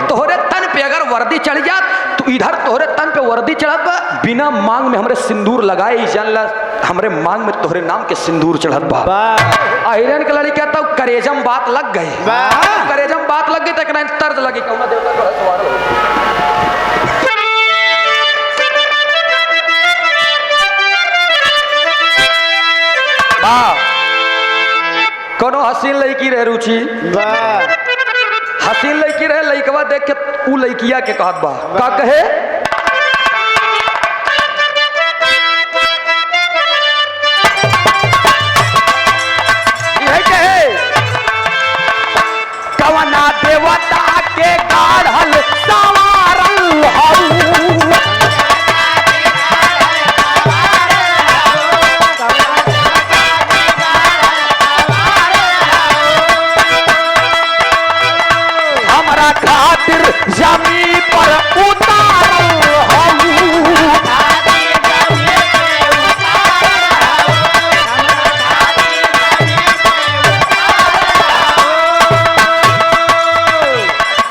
तोहरे तन पे अगर वर्दी चढ़ जा तो इधर तोहरे तन पे वर्दी चढ़त, बिना मांग में हमरे सिंदूर लगाए जान ला, हमरे मांग में तोहरे नाम के सिंदूर चढ़त बा। आयरन के लड़ी कहता हूँ करेजम बात लग गई, करेजम बात लग गई तक तर्ज लगी कहूँ देवता को सवार हो। कोनो हसीन लड़की रहे रुचि, हसीन लड़की रहे, लड़कवा देख के ऊ लड़किया के कहत बा का कहे, कवना देवता के गाढ़ल सवारल हऊ, हमरा खातिर जमीन पर उतारल हऊ,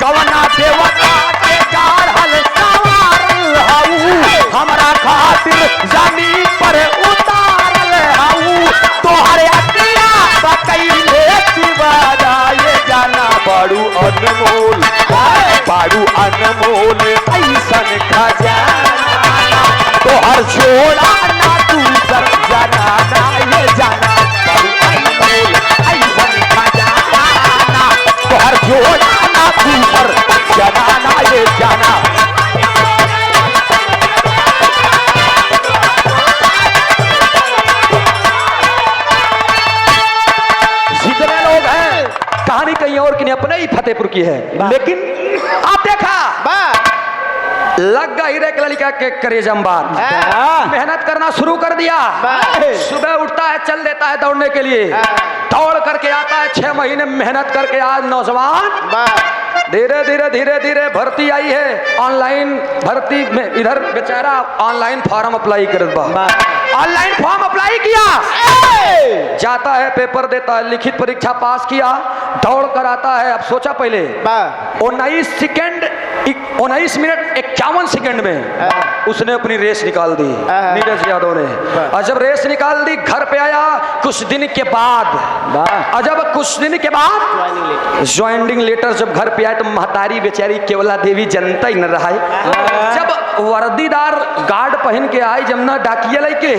कवना देवता के गाढ़ल सवारल हऊ, हमरा खातिर जमीन पर उतारल हऊ, तोहरे अकिया बकैले दीवाना ये जाना बड़ू अनमोल, बड़ू अनमोल ऐसन खजाना, तोहर छोड़ा ना तू सब जनाना, ये जाना बड़ू अनमोल ऐसन खजाना, तोहर छोड़ा ना तू पर जनाना, ये जाना। जितने लोग हैं कहानी कही कहीं और की नहीं, अपने ही फतेहपुर की है। लेकिन आप देखा लग गई रे लड़का के करेजम बात, मेहनत करना शुरू कर दिया। सुबह उठता है, चल देता है दौड़ने के लिए, दौड़ करके आता है, 6 महीने मेहनत करके आज नौजवान धीरे धीरे धीरे धीरे भर्ती आई है। ऑनलाइन भर्ती में इधर बेचारा ऑनलाइन फॉर्म अप्लाई करत बा, ऑनलाइन फॉर्म अप्लाई किया, जाता है पेपर देता है, लिखित परीक्षा पास किया, दौड़ कर आता है। अब सोचा पहले 19 मिनट 51 सेकंड में उसने अपनी रेस निकाल दी नीरज यादव ने। और जब रेस निकाल दी, घर पे आया कुछ दिन के बाद, और जब कुछ दिन के बाद ज्वाइनिंग लेटर जब घर पे आया तो महतारी बेचारी केवला देवी जनता ही न रहा है। जब वर्दीदार गार्ड पहन के आई, जब ना डाकिया लेके,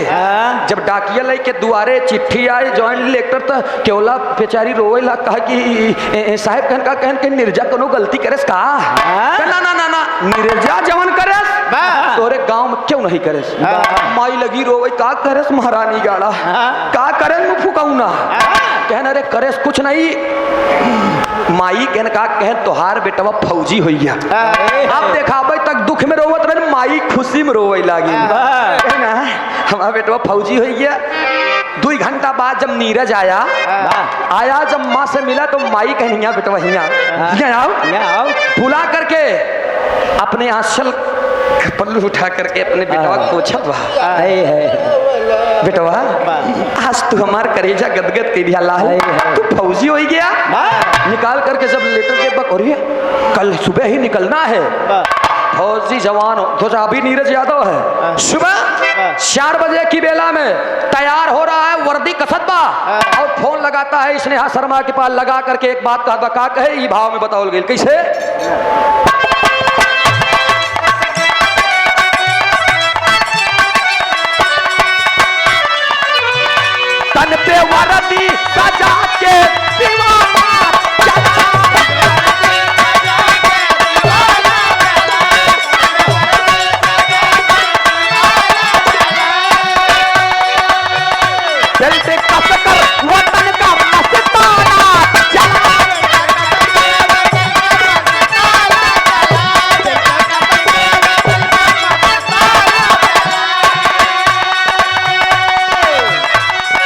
जब डाकिया लेके दुआरे चिट्ठी आई ज्वाइनिंग लेटर, तो केवला बेचारी रोए ला, कहा कि साहब कहन के निर्जा कोनो गलती करेस का? ना ना ना ना, निर्जा जवन करेस तोरे गांव में क्यों नहीं करेस? माई लगी रोवे, का करेस महारानी गाड़ा, का करेस मुफु कहूना? कहना रे करेस कुछ नहीं, माई कहन का कहन तोहार बेटवा फौजी हो गया। अब देखा भाई तक दुख में रोवत रहे, माई खुशी में रोवे लागी ना, हमारा बेटवा फौजी हो गया। 2 घंटा बाद जब नीरज आया, जब माँ से मिला तो माई कहनिया बेटवा हिया बुला करके अपने आंचल पल्लू उठा करके अपने बेटवा को पूछा, बेटवा आज तू हमार करेजा गदगद कर दिया, लाल तू फौजी हो गया। निकाल करके जब लेटर के बक, कल सुबह ही निकलना है, फौजी जवान हो तो अभी नीरज यादव है। सुबह 4 बजे की बेला में तैयार हो रहा है, वर्दी कसत बा, और फोन लगाता है स्नेहा शर्मा के पास, लगा करके एक बात का कहे ये भाव में बताओ गई कैसे? तन पे वर्दी सजा के दीवाना चलते कसकर वतन का मस्ताना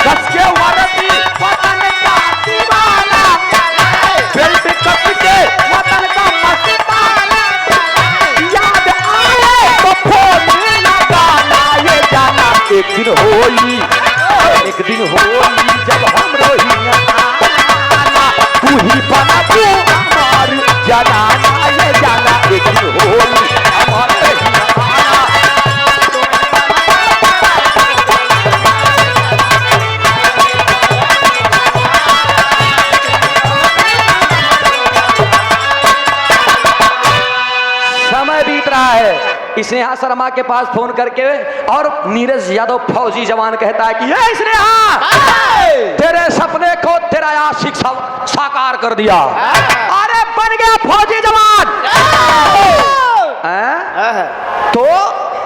कस के वर्दी वतन का दीवाना, बेल्ट कस के वतन का मस्ताना, याद आए तो फोन लगाना, ये जाना एक दिन होली, एक दिन होली जब हम रोहिया तू ही बना तू हमार जनाना, ये जाना एक दिन होली हमारे समय बीत रहा है। स्नेहा शर्मा के पास फोन करके और नीरज यादव फौजी जवान कहता है कि ये स्नेहा, तेरे सपने को तेरा आशिक साकार कर दिया, अरे बन गया फौजी जवान। तो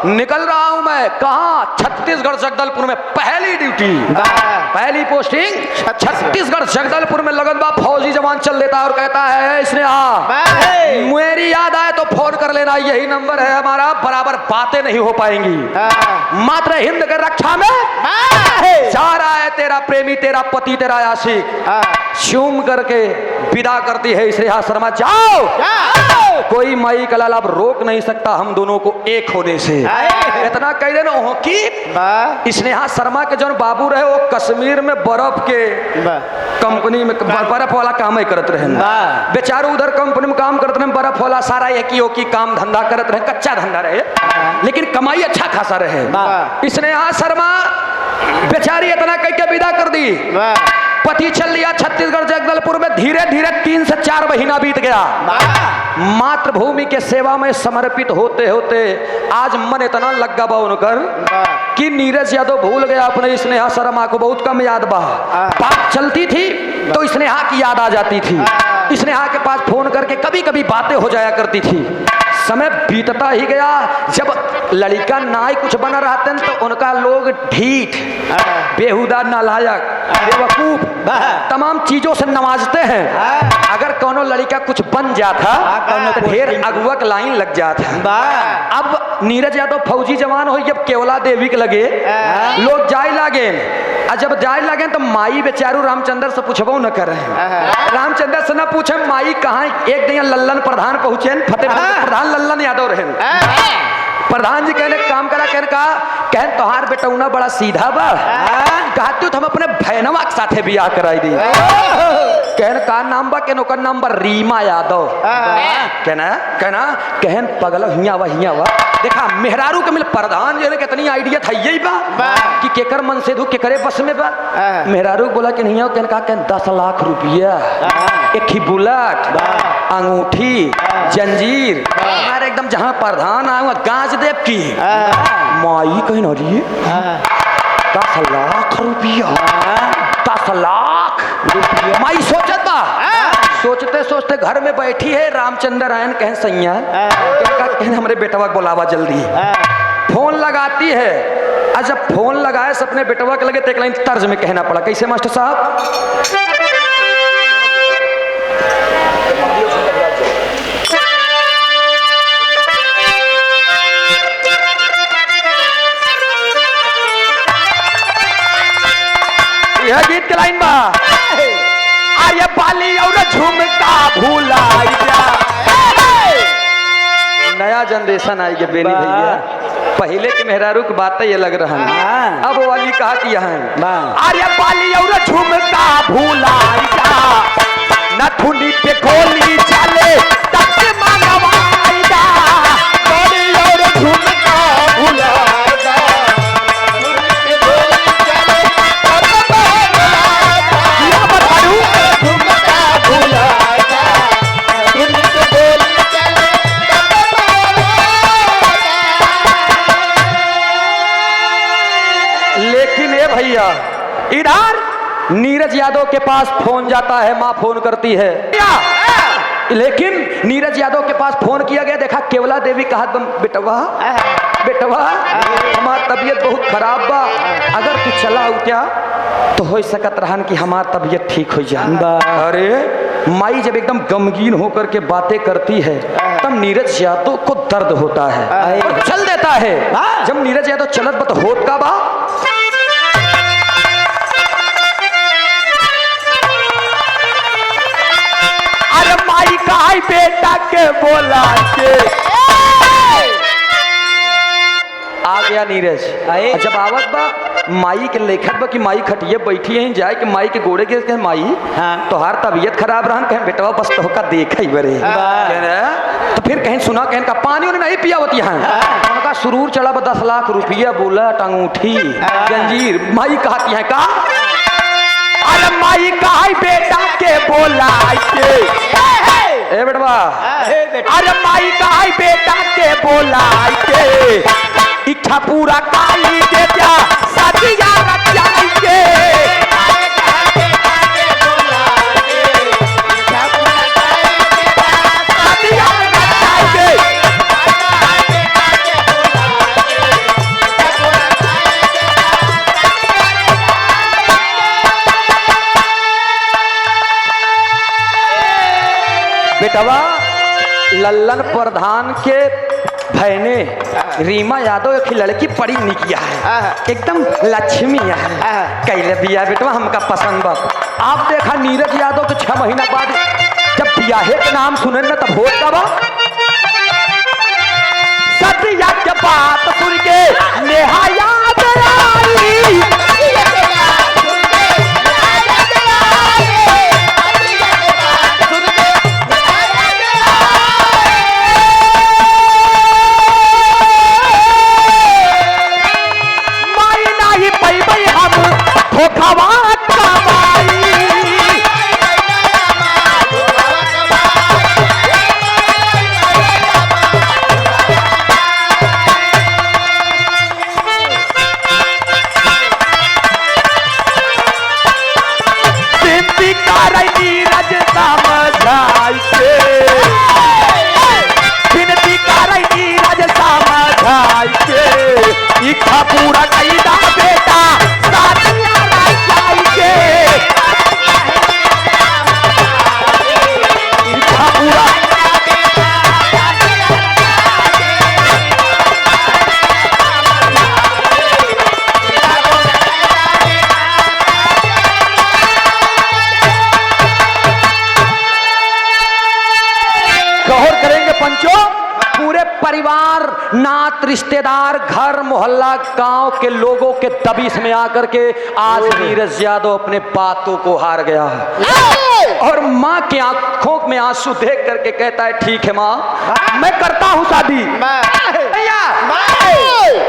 निकल रहा हूं मैं, कहाँ? छत्तीसगढ़ जगदलपुर में पहली ड्यूटी, पहली पोस्टिंग छत्तीसगढ़ जगदलपुर में लगन बा। फौजी जवान चल देता है और कहता है स्नेहा, मेरी याद आए तो फोन कर लेना, यही नंबर है हमारा, बराबर बातें नहीं हो पाएंगी, मात्र हिंद के रक्षा में जा रहा है तेरा प्रेमी, तेरा पति, तेरा आशिक। चूम करके विदा करती है स्नेहा शर्मा, जाओ कोई माई का लाल अब रोक नहीं सकता हम दोनों को एक होने से। इतना कह देना हो कि स्नेहा शर्मा के जो बाबू रहे वो कश्मीर में बर्फ के कंपनी में बर्फ वाला काम ही करते रहे, बेचारू उधर कंपनी में काम करते रहे, बर्फ वाला सारा एक काम धंधा करते रहे, कच्चा धंधा रहे, लेकिन कमाई अच्छा खासा रहे। स्नेहा शर्मा बेचारी इतना कह के विदा कर दी, पति चल लिया छत्तीसगढ़ जगदलपुर में। धीरे धीरे 3 से 4 महीना बीत गया, मातृभूमि के सेवा में समर्पित होते होते आज मन इतना लग गया बा उनकर कि नीरज यादव भूल गया अपने स्नेहा शर्मा को, बहुत कम याद बा। बात चलती थी तो स्नेहा की याद आ जाती थी। स्नेहा के पास फोन करके कभी कभी बातें हो जाया करती थी। समय बीतता ही गया। जब लड़का ना ही कुछ बना रहते हैं तो उनका लोग ढीठ, बेहुदा, नालायक, बेवकूफ तमाम चीजों से नवाजते हैं। अगर कोनो लड़का कुछ बन जाता तो ढेर अगुआ के लाइन लग जाता। अब नीरज यादव फौजी जवान हो, जब केवला देवी के लगे लोग जाए लागे, और जब जाए लगे तो माई बेचारू रामचंद्र से पूछबो न कर रहे। रामचंद्र से न पूछे माई कहाँ। एक दिन लल्लन प्रधान पहुंचे, फतेहपुर प्रधान लल्लन यादव रहे। प्रधान जी कहने काम करा, कहन तोहार बेटौना बड़ा सीधा बा, कहती तो हम अपने बहनवा के साथे बियाह कराई दी। कहन का नाम बा, कहन ओकर नाम बा रीमा यादव। कहन पगला हिया बा देखा मेहरारू के मिल प्रधान जी ने कितनी आइडिया था यही बा कि केकर मन से केकरे बस में बा। मेहरारू बोला कि नहीं, कहन 10 लाख रुपया, एक ही बुलेट, अंगूठी, जंजीर, हमारे एकदम जहाँ प्रधान आऊंगा गाज देव की माई कहीं न रही। 10 लाख रुपया, 10 लाख रुपया माई सोचत बा। सोचते सोचते घर में बैठी है रामचंद्र आयन कहें सैया कहने हमरे बेटवा बोलावा जल्दी। फोन लगाती है, और जब फोन लगाए अपने बेटवा के लगे तो एक लाइन तर्ज में कहना पड़ा। कैसे मास्टर साहब? यह गीत के लाइन बा, अरे बाली और झुमका भूलाई जा। नया जनरेशन आई के बेनी भैया, पहले के मेहरारू की बात ये लग रहा है। अब वो वाली कहा कि यहाँ अरे बाली और झुमका भूलाई जा, नथुनी पे गोली चले तब से मंगवाई जा। बाली और झुमका भूलाई जा, इधर नीरज यादव के पास फोन जाता है, माँ फोन करती है, लेकिन नीरज यादव के पास फोन किया गया, देखा केवला देवी कहा बेटवा हमार तबीयत बहुत खराब बा, अगर तू चला उठा तो हो सकत रहन कि हमार तबीयत ठीक हो जाए। अरे माई जब एकदम गमगीन होकर के बातें करती है तब नीरज यादव को दर्द होता है और चल देता है। जब नीरज यादव चलत बा तो होत का बा, माई का बेटा के बोला के आ गया नीरज। जब आवत बा माई के लेखत बा कि माई खटिए बैठी है, जाए कि माई के गोड़े के माई तोहार तबीयत खराब रहा, कहें बेटवा बस तो का देख ही बरे। तो फिर कहीं सुना, कहें का पानी उन्हें नहीं पिया होती है, उनका सुरूर चढ़ा 10 लाख रुपया, बुलेट, अंगूठी, जंजीर। माई कहती है का अरे माई का बेटा के बोला के ए बेटवा, अरे माई का बेटा के बोला के इच्छा पूरा काई दे जा सदिया रचाई के। बेटवा लल्लन प्रधान के बहने रीमा यादव एक लड़की पड़ी निकिया है, एकदम लक्ष्मी है, कैले बिया बेटवा हमका पसंद बा। आप देखा नीरज यादव के 6 महीना बाद जब बियाहे के नाम सुने न तब होत का बा। सदिया के बात सुन के नेहा याद आई, पंचों, पूरे परिवार, नात, रिश्तेदार, घर मोहल्ला, गांव के लोगों के दबिश में आकर के आज नीरज यादव अपने बातों को हार गया है और माँ की आंखों में आंसू देख करके कहता है ठीक है माँ, मैं करता हूँ शादी। भैया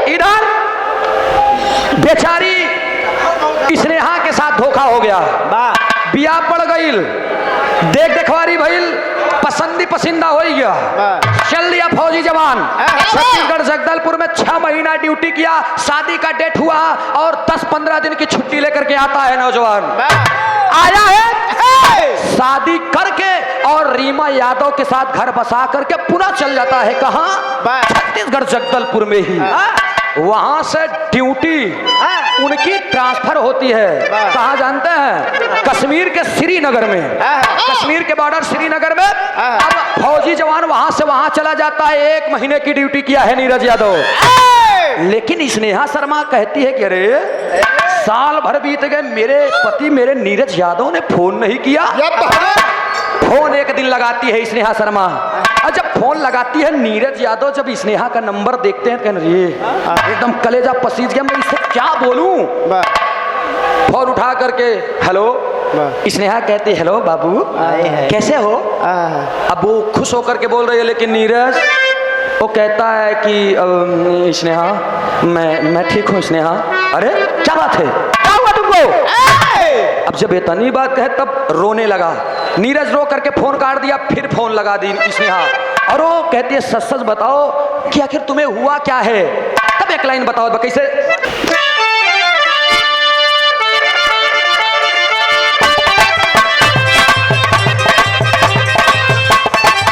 इधर बेचारी स्नेहा के साथ धोखा हो गया, बिया पड़ गई, देख देखवारी भइल, पसंदी पसंदा हो गया, चल दिया फौजी जवान। छत्तीसगढ़ जगदलपुर में 6 महीना ड्यूटी किया, शादी का डेट हुआ और 10-15 दिन की छुट्टी लेकर के आता है नौजवान, आया है शादी करके और रीमा यादव के साथ घर बसा करके पुनः चल जाता है। कहाँ? छत्तीसगढ़ जगदलपुर में ही। वहां से ड्यूटी उनकी ट्रांसफर होती है, कहाँ जानते हैं? कश्मीर के श्रीनगर में, कश्मीर के बॉर्डर श्रीनगर में। अब फौजी जवान वहां से वहां चला जाता है, 1 महीने की ड्यूटी किया है नीरज यादव। लेकिन स्नेहा शर्मा कहती है कि अरे साल भर बीत गए, मेरे पति मेरे नीरज यादव ने फोन नहीं किया। फोन एक दिन लगाती है स्नेहा शर्मा, और जब फोन लगाती है नीरज यादव, जब स्नेहा का नंबर देखते हैं कहने रे एकदम कलेजा पसीज गया, मैं इससे क्या बोलूं। फोन उठा करके हेलो, स्नेहा कहती है हेलो बाबू कैसे हो। अब वो खुश होकर के बोल रही है, लेकिन नीरज वो कहता है कि स्नेहा मैं ठीक हूँ स्नेहा। अरे क्या बात है, क्या हुआ तुमको? अब जब इतनी बात कहे तब रोने लगा नीरज, रो करके फोन काट दिया, फिर फोन लगा दी स्नेहा और वो कहती है सच सच बताओ कि आखिर तुम्हें हुआ क्या है। तब एक लाइन बताओ कैसे।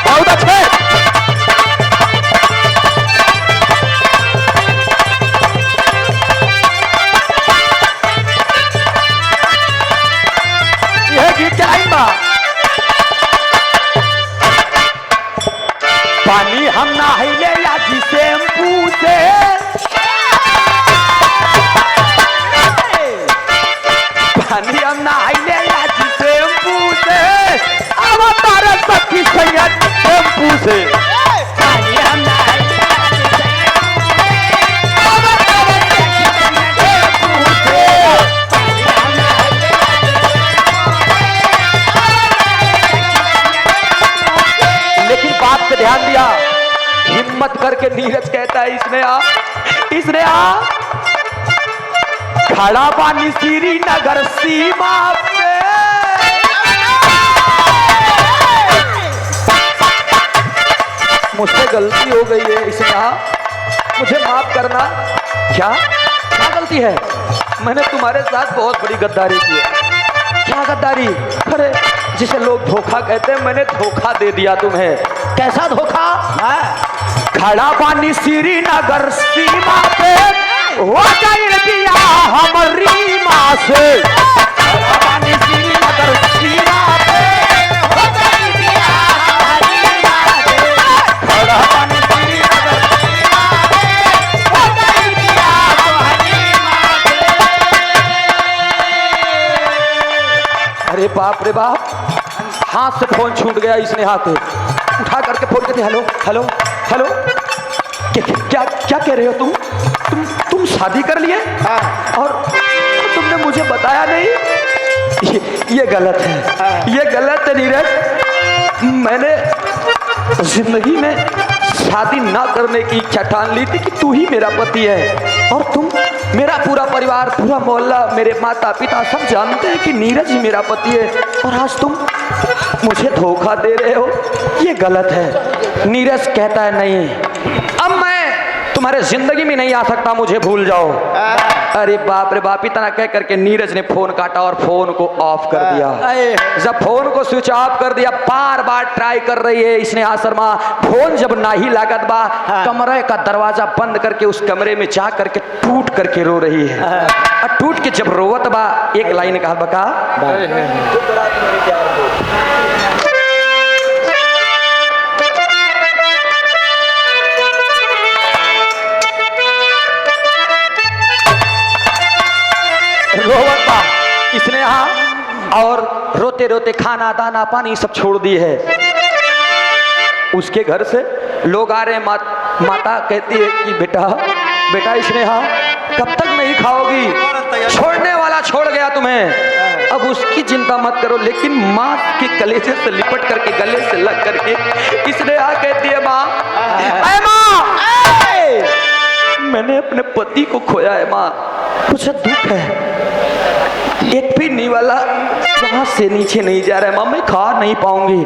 बहुत अच्छे। यह गीत क्या है बा? पानी हम नहाइले या जी शैम्पू से, पानी हम नहाइले या जी शैम्पू से, अब तारा सखी सैयद शैम्पू से। पानी हम नहाइले या जी शैम्पू से, अब तारा सखी सैयद शैम्पू से। पानी हम नहाइले या जी। लेकिन बात पे ध्यान दिया, हिम्मत करके नीरज कहता है इसने आ खड़ा पानी श्रीनगर सीमा पे, मुझसे गलती हो गई है इसने आ, मुझे माफ करना। क्या गलती है? मैंने तुम्हारे साथ बहुत बड़ी गद्दारी की है। क्या गद्दारी? अरे जिसे लोग धोखा कहते हैं, मैंने धोखा दे दिया तुम्हें। कैसा धोखा? खड़ा पानी श्रीनगर सीमा पे हो गई दिया हमारी माँ से। खड़ा पानी श्रीनगर सीमा पे हो गई दिया हमारी माँ से। खड़ा पानी श्रीनगर सीमा पे हो गई दिया हमारी माँ से। अरे बाप रे बाप, हाथ से फोन छूट गया इसने, हाथ उठा करके फोन करते हेलो हेलो हेलो, क्या क्या कह रहे हो तुम शादी कर लिए और तुमने मुझे बताया नहीं? ये गलत है, ये गलत है नीरज। मैंने जिंदगी में शादी ना करने की इच्छा ठान ली थी कि तू ही मेरा पति है, और तुम, मेरा पूरा परिवार, पूरा मोहल्ला, मेरे माता पिता सब जानते हैं कि नीरज ही मेरा पति है, और आज तुम मुझे धोखा दे रहे हो, ये गलत है। नीरज कहता है नहीं, अब मैं तुम्हारे जिंदगी में नहीं आ सकता, मुझे भूल जाओ। अरे बाप रे बाप, इतना कह करके नीरज ने फोन काटा और फोन को ऑफ कर दिया। जब फोन को स्विच ऑफ कर दिया, बार बार ट्राई कर रही है स्नेहा शर्मा, फोन जब नहीं लागत बा, कमरे का दरवाजा बंद करके उस कमरे में जा करके टूट करके रो रही है। और टूट के जब रोवत बा, एक लाइन कहा बका, रोवता स्नेहा और रोते रोते खाना दाना पानी सब छोड़ दी है। उसके घर से लोग आ रहे हैं। माता कहती है कि बेटा स्नेहा कब तक नहीं खाओगी, छोड़ने वाला छोड़ गया तुम्हें, अब उसकी चिंता मत करो। लेकिन माँ के कलेजे से लिपट करके, गले से लग करके स्नेहा कहती है माँ, मैंने अपने पति को खोया है माँ, मुझे दुख है, एक भी नी वाला वहां से नीचे नहीं जा रहा है माँ, मैं खा नहीं पाऊंगी।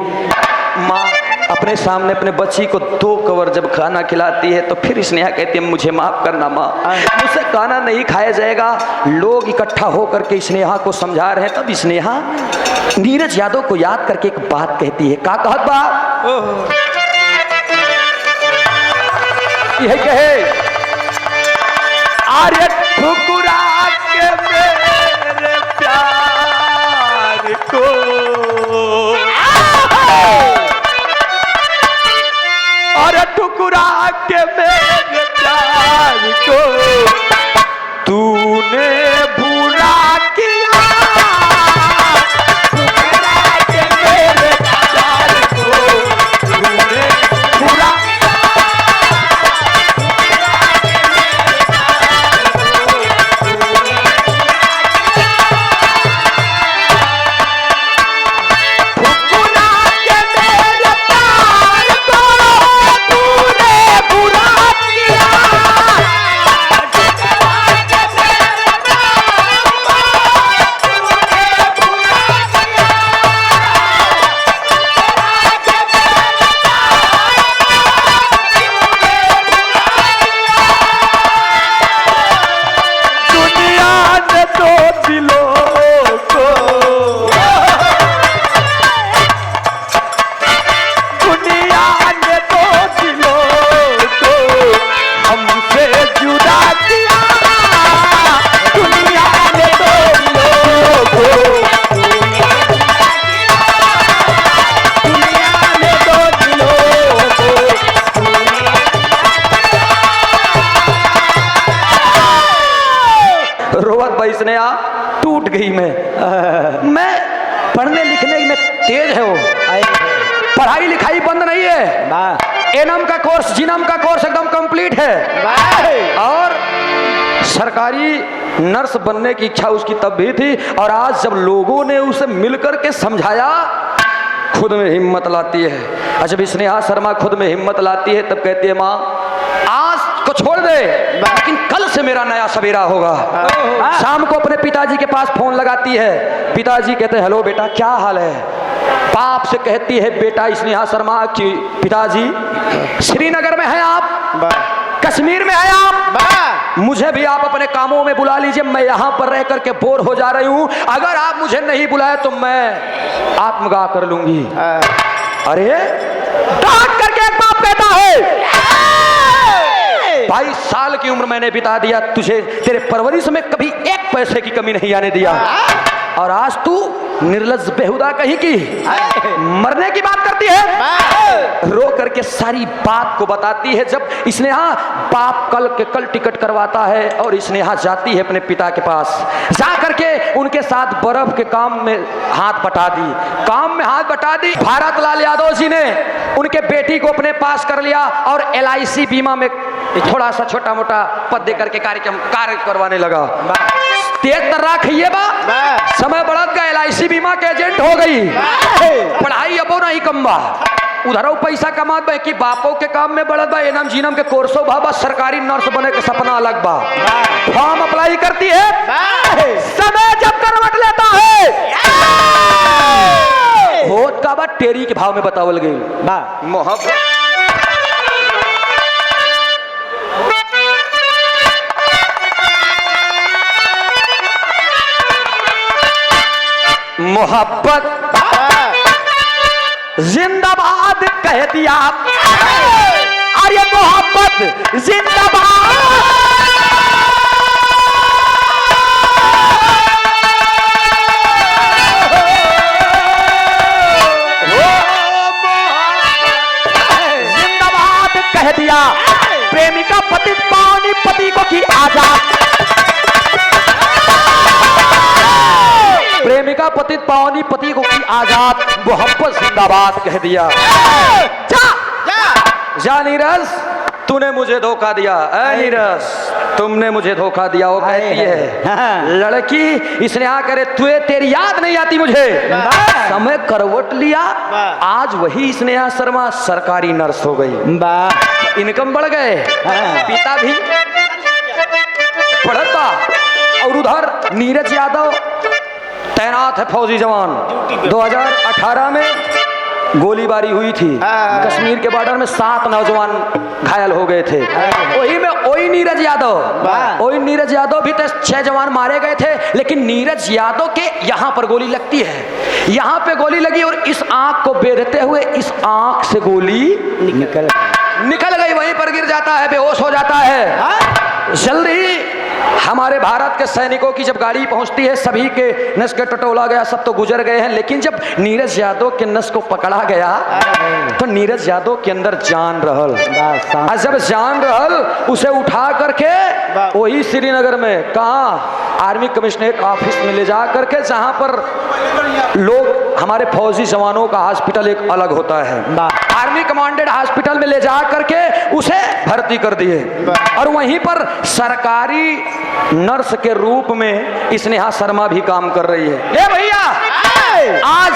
माँ अपने सामने अपने बच्ची को 2 कवर जब खाना खिलाती है तो फिर स्नेहा कहती है मुझे माफ करना माँ, मुझसे खाना नहीं खाया जाएगा। लोग इकट्ठा होकर के स्नेहा को समझा रहे हैं। तब स्नेहा नीरज यादव को याद करके एक बात कहती है। का कहत बा यह कहे, आर्य ठुकरा के मेरे प्यार को, आर्य ठुकरा के मेरे प्यार को तूने बुरा किया, ठुकरा के मेरे प्यार को तूने बुरा टूट गई। मैं पढ़ने लिखने में तेज है, वो पढ़ाई लिखाई बंद नहीं है, एनम का कोर्स जिनम का कोर्स एकदम कंप्लीट है, और सरकारी नर्स बनने की इच्छा उसकी तब भी थी। और आज जब लोगों ने उसे मिलकर के समझाया, खुद में हिम्मत लाती है। जब स्नेहा शर्मा खुद में हिम्मत लाती है तब कहती है माँ आज को छोड़ दे, लेकिन कल से मेरा नया सवेरा होगा। शाम को अपने पिताजी के पास फोन लगाती है। पिताजी कहते हैं हेलो बेटा क्या हाल है। बाप से कहती है बेटा स्नेहा शर्मा की पिताजी श्रीनगर में हैं आप, कश्मीर में हैं आप, मुझे भी आप अपने कामों में बुला लीजिए, मैं यहाँ पर रह करके बोर हो जा रही हूँ, अगर आप मुझे नहीं बुलाए तो मैं आत्मदाह कर लूंगी। अरे डांट करके एक बाप कहता है 22 साल की उम्र मैंने बिता दिया, तुझे तेरे परवरिश में कभी एक पैसे की कमी नहीं आने दिया, और आज तू निर्लज्ज बेहुदा कहीं की मरने की बात करती है। रो करके सारी बात को बताती है। जब स्नेहा बाप कल के कल टिकट करवाता है और स्नेहा जाती है अपने पिता के पास, जा करके उनके साथ बर्फ के काम में हाथ बटा दी। भारत लाल यादव जी ने उनके बेटी को अपने पास कर लिया और LIC बीमा में थोड़ा सा छोटा मोटा पद दे करके कार्य करवाने लगा। तेज तर्रा खइए बा, समय बढ़त गया, LIC बीमा के एजेंट हो गई, पढ़ाई अबो नहीं कम बा, उधरों पैसा कमात बा कि बापों के काम में बढ़त बा, एनम जीनम के कोर्सो बा, सरकारी नर्स बने के सपना अलग बा। फॉर्म अप्लाई करती है, समय जब करवट लेता है होत का बा टेरी के भाव में बतावल गई मोहब्बत। मोहब्बत जिंदाबाद कह दिया, अरे मोहब्बत जिंदाबाद। जिंदाबाद कह दिया, प्रेमिका पति पानी पति को की आजाद, प्रेमिका पतित पावनी पति को की आजाद, मोहब्बत जिंदाबाद कह दिया। जा जा नीरज, तूने मुझे धोखा दिया। ऐ नीरज, तुमने मुझे धोखा दिया। वो कहती है लड़की, इसने आकर तुझे तेरी याद नहीं आती मुझे। समय करवट लिया, आज वही स्नेहा शर्मा सरकारी नर्स हो गई। इनकम बढ़ गए, पिता भी पढ़ता, और उधर नीरज यादव तैनात है फौजी जवान। 2018 में गोलीबारी हुई थी कश्मीर के बॉर्डर में, 7 नौजवान घायल हो गए थे। वही नीरज यादव भी तो 6 जवान मारे गए थे, लेकिन नीरज यादव के यहाँ पर गोली लगती है, यहाँ पे गोली लगी और इस आंख को बेधते हुए इस आंख से गोली निकल गई, वहीं पर गिर जाता है, बेहोश हो जाता है। जल्दी हमारे भारत के सैनिकों की जब गाड़ी पहुंचती है, सभी के नस के टटोला गया, सब तो गुजर गए हैं, लेकिन जब नीरज यादव के नस को पकड़ा गया तो नीरज यादव के अंदर जान रहल। और जब जान रहल, उसे उठा करके वही श्रीनगर में कहा आर्मी कमिश्नरेट ऑफिस में ले जा करके, जहां पर लोग हमारे फौजी जवानों का हॉस्पिटल एक अलग होता है, आर्मी कमांडेड हॉस्पिटल में ले जा करके उसे भर्ती कर दिए। और वहीं पर सरकारी नर्स के रूप में स्नेहा शर्मा भी काम कर रही है। ए भैया, आज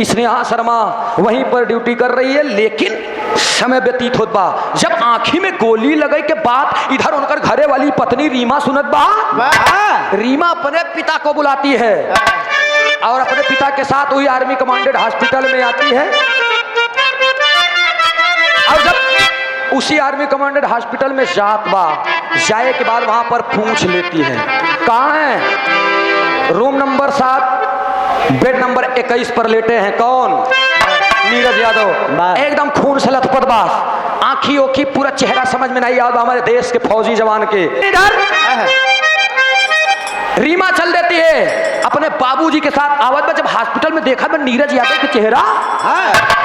स्नेहा शर्मा वहीं पर ड्यूटी कर रही है, लेकिन समय व्यतीत होत बा। जब आंखी में गोली लगे के बाद इधर उनकर घरे वाली पत्नी रीमा सुनत बा, रीमा अपने पिता को बुलाती है और अपने पिता के साथ वही आर्मी कमांडेड हॉस्पिटल में आती है। और जब उसी आर्मी कमांडेड हॉस्पिटल में जाए के बाद वहां पर पूछ लेती है, कहाँ है? रूम नंबर 7 बेड नंबर 21 पर लेटे हैं। कौन? नीरज यादव। एकदम खून से लथपथ बा, आंखी ओखी पूरा चेहरा समझ में नहीं आता हमारे देश के फौजी जवान के। इधर रीमा चल देती है अपने बाबूजी के साथ। आवत में जब हॉस्पिटल में देखा मैं नीरज यादव का चेहरा,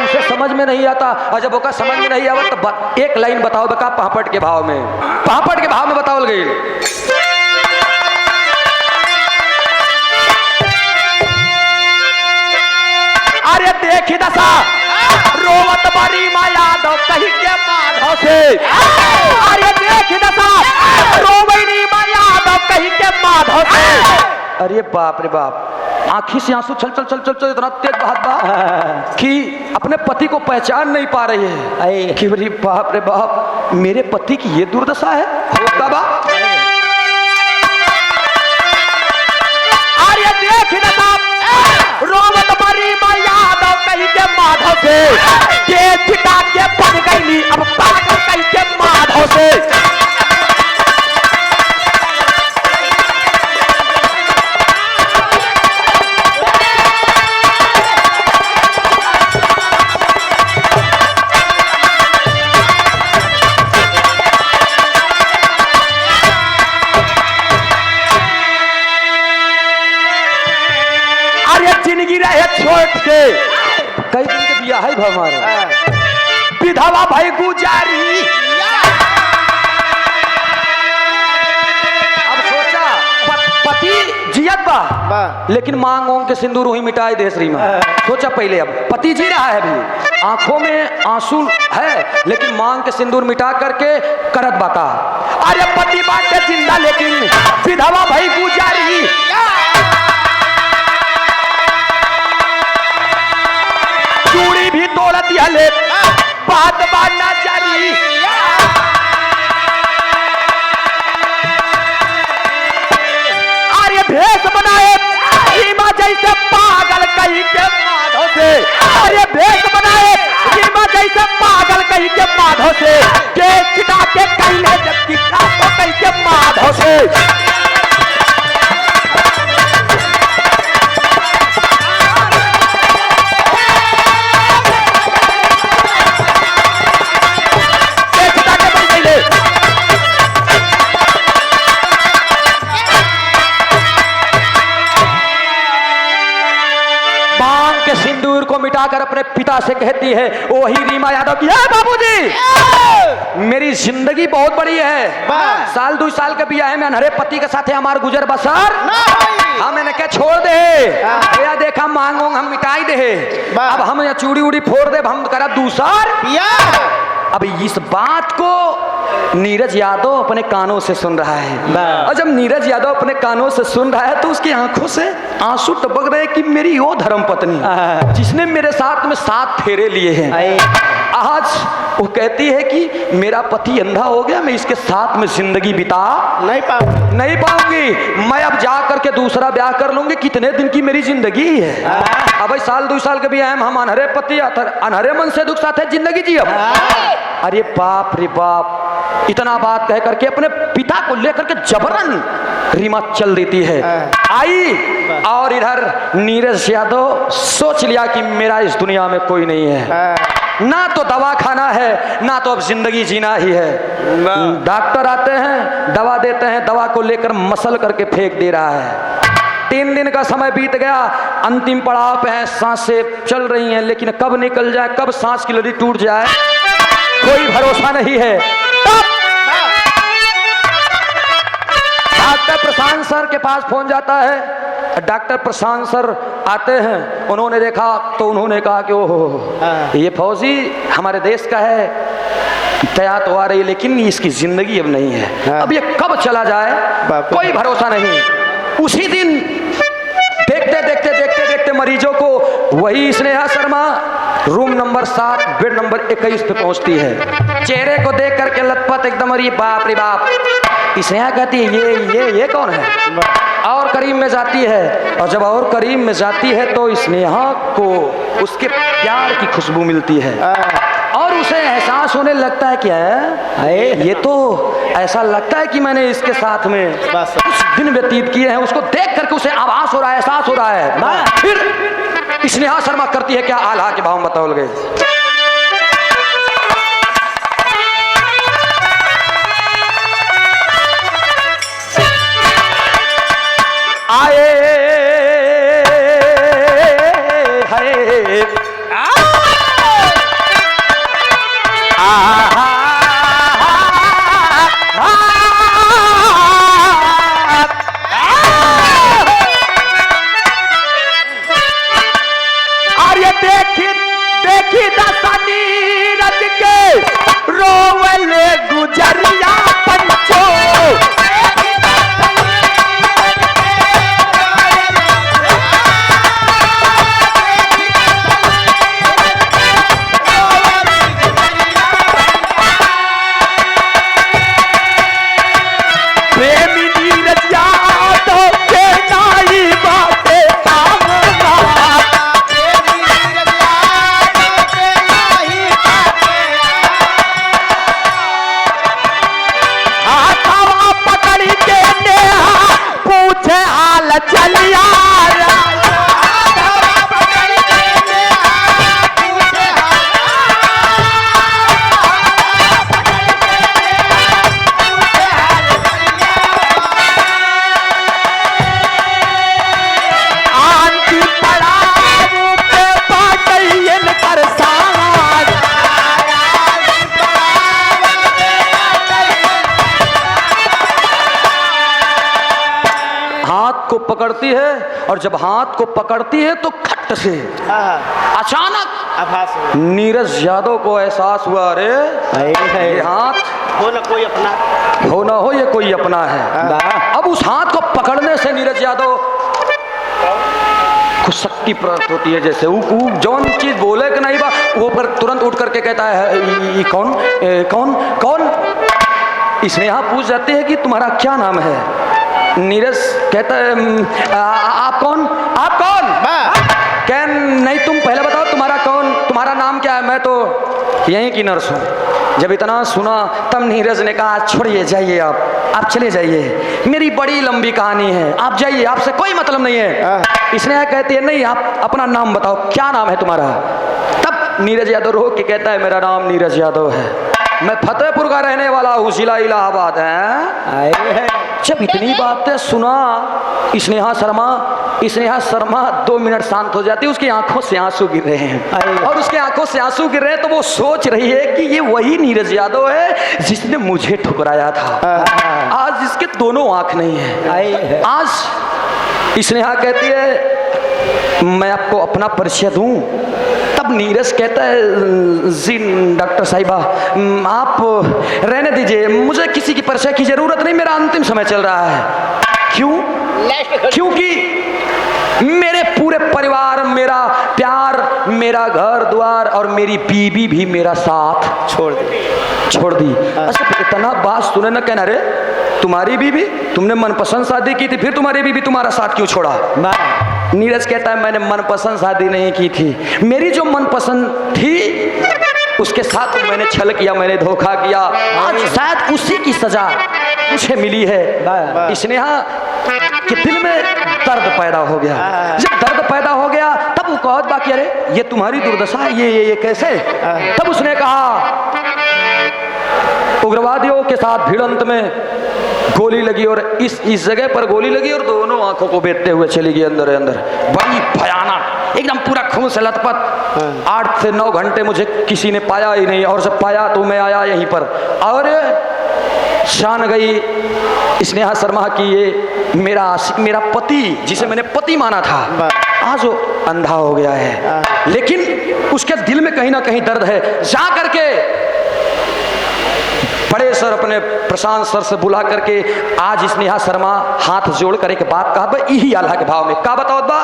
उसे समझ में नहीं आता। और जब ओका समझ में नहीं आवत तो एक लाइन बताओ बका पापड़ के भाव में, पापड़ के भाव में बताओ गई। अरे देखी दशा रोवत बड़ी मा यादव कहीं के माधव से। अरे देखी दशा रोवनी मा यादव कहीं के माधव से। अरे बाप रे बाप, आंखी से आंसू चल चल चल चल चल इतना तेज बहात बा कि अपने पति को पहचान नहीं पा रही है कि अरे बाप रे बाप, मेरे पति की ये दुर्दशा है। होता बा अरे देखी दशा रोवत बड़ी मा यादव कहीं के माधव से, के चिता के पड़ गई अब पागल कहीं के माधव से। छोट के कई दिन के बिया है हमारा, विधवा भाई गुजारी। अब सोचा पति जियत बा, लेकिन मांग ओंग के सिंदूर वही मिटाई दे रीमा। सोचा पहले अब पति जी रहा है भी, आंखों में आंसू है, लेकिन मांग के सिंदूर मिटा करके करत बाता। अरे पति बात जिंदा लेकिन विधवा भाई गुजारी। चूड़ी भी तोड़ दिया ले, बात बांटना जारी। अरे भेष बनाए रीमा जैसे पागल कहीं के माधव से। अरे भेष बनाए रीमा जैसे पागल कहीं के माधव से, के चिता के कहीं है जब चिता तो कहीं के माधव से। मिटाकर अपने पिता से कहती है वही रीमा यादव की, बाबूजी मेरी जिंदगी बहुत बड़ी है, साल 2 साल के बिया है, मैं अनहरे पति के साथ हमार गुजर बसर हम मैंने क्या छोड़ दे या देखा मांगोंग हम मिटाई दे, अब हम या चूड़ी उड़ी फोड़ दे हम करा दूसर अब इस बात को नीरज यादव अपने कानों से सुन रहा है, और जब नीरज यादव अपने कानों से सुन रहा है तो उसकी आंखों से आंसू टपक रहे कि मेरी वो धर्म पत्नी जिसने मेरे साथ में 7 फेरे लिए हैं, आज वो कहती है कि मेरा पति अंधा हो गया, मैं इसके साथ में जिंदगी बिता नहीं पाऊंगी, मैं अब जा करके दूसरा ब्याह कर लूंगी। कितने दिन की मेरी जिंदगी है, अब साल 2 साल के भी आए हम अनहरे पति अनहरे मन से दुख साथ है जिंदगी जी। अब अरे बाप रे बाप, इतना बात कह करके अपने पिता को लेकर के जबरन रीमा चल देती है। आई और इधर नीरज यादव सोच लिया कि मेरा इस दुनिया में कोई नहीं है, ना तो दवा खाना है ना तो अब जिंदगी जीना ही है। डॉक्टर आते हैं, दवा देते हैं, दवा को लेकर मसल करके फेंक दे रहा है। 3 दिन का समय बीत गया, अंतिम पड़ाव पे है, सांसें चल रही हैं, लेकिन कब निकल जाए, कब सांस की लड़ी टूट जाए, कोई भरोसा नहीं है। डॉक्टर प्रशांत सर के पास फोन जाता है। डॉक्टर प्रशांत सर आते हैं, उन्होंने देखा तो उन्होंने कहा कि ओहो ये फौजी हमारे देश का है, तैयार तो आ रही है लेकिन इसकी जिंदगी अब नहीं है, अब ये कब चला जाए कोई भरोसा नहीं। उसी दिन देखते देखते देखते देखते मरीजों को वही Sneha Sharma room number 7 bed number 21 पे पहुंचती है। चेहरे को देख करके लथपथ एकदम, अरे बाप रे बाप। स्नेहा कहती है ये कौन है, और करीब में जाती है, और जब और करीब में जाती है तो स्नेहा को उसके प्यार की खुशबू मिलती है और उसे एहसास होने लगता है क्या है, ये तो ऐसा लगता है कि मैंने इसके साथ में कुछ दिन व्यतीत किए हैं। उसको देख करके उसे आभास हो रहा है, एहसास हो रहा है। फिर स्नेहा शर्मा करती है क्या, आल्हा के भाव में बताओ गए। आए अरे देखी दसानी रज के रोवले गुजरिया पंचो, पकड़ती है, और जब हाथ को पकड़ती है तो खट से अचानक नीरज यादव को एहसास हुआ, अरे ये हाथ हो ना कोई अपना, हो ना हो ये कोई अपना है। अब उस हाथ को पकड़ने से नीरज यादव कुछ शक्ति प्राप्त होती है, जैसे वो जौन चीज बोले कि नहीं बा वो पर तुरंत उठ करके कहता है ये कौन कौन कौन। स्नेहा पूछ जाती है कि तुम्हारा क्या नाम है। नीरज कहता है आप कौन, आप कौन। कह नहीं तुम पहले बताओ तुम्हारा नाम क्या है, मैं तो यहीं की नर्स हूँ। जब इतना सुना तब नीरज ने कहा छोड़िए जाइए, आप चले जाइए, मेरी बड़ी लंबी कहानी है, आप जाइए, आपसे कोई मतलब नहीं है। इसने कहती है नहीं आप अपना नाम बताओ, क्या नाम है तुम्हारा। तब नीरज यादव रो के कहता है मेरा नाम नीरज यादव है, मैं फतेहपुर का रहने वाला हूँ, जिला इलाहाबाद है। जब इतनी बातें सुना स्नेहा शर्मा 2 मिनट शांत हो जाती है। उसकी आंखों से आंसू गिर रहे हैं, और उसके आंखों से आंसू गिर रहे हैं तो वो सोच रही है कि ये वही नीरज यादव है जिसने मुझे ठुकराया था। आज इसके दोनों आंख नहीं है। आज स्नेहा कहती है मैं आपको अपना परिचय दूं। तब नीरज कहता है, जी डॉक्टर साहिबा आप रहने दीजिए, मुझे किसी की परिचय की जरूरत नहीं, मेरा अंतिम समय चल रहा है। क्यों? क्योंकि मेरे पूरे परिवार, मेरा प्यार, मेरा घर द्वार और मेरी बीबी भी मेरा साथ छोड़ दी। अच्छा इतना बात सुने न कहना रे, तुम्हारी बीबी, तुमने मनपसंद शादी की थी, फिर तुम्हारी बीबी तुम्हारा साथ क्यों छोड़ा? नीरज कहता है मैंने मनपसंद शादी नहीं की थी, मेरी जो मनपसंद थी उसके साथ तो मैंने छल किया, मैंने धोखा किया, आज शायद उसी की सजा मुझे मिली है। स्नेहा कि दिल में दर्द पैदा हो गया। जब दर्द पैदा हो गया तब वो कहत बाकी अरे ये तुम्हारी दुर्दशा, ये कैसे? तब उसने कहा उग्रवादियों के साथ भिड़ंत में गोली लगी और इस जगह पर गोली लगी और दोनों आंखों को बेचते हुए चली गई अंदर अंदर। बड़ी भयानक, एकदम पूरा खून से लथपथ। 8 से 9 घंटे मुझे किसी ने पाया ही नहीं, और जब पाया तो मैं आया यहीं पर और जान गई स्नेहा शर्मा की ये मेरा आशिक, मेरा पति, जिसे मैंने पति माना था, आज वो अंधा हो गया है। लेकिन उसके दिल में कहीं ना कहीं दर्द है। जा करके बड़े सर अपने प्रशांत सर से बुला करके आज स्नेहा शर्मा हाथ जोड़ कर एक बात कहा, यही अल्लाह के भाव में का बताओ बा।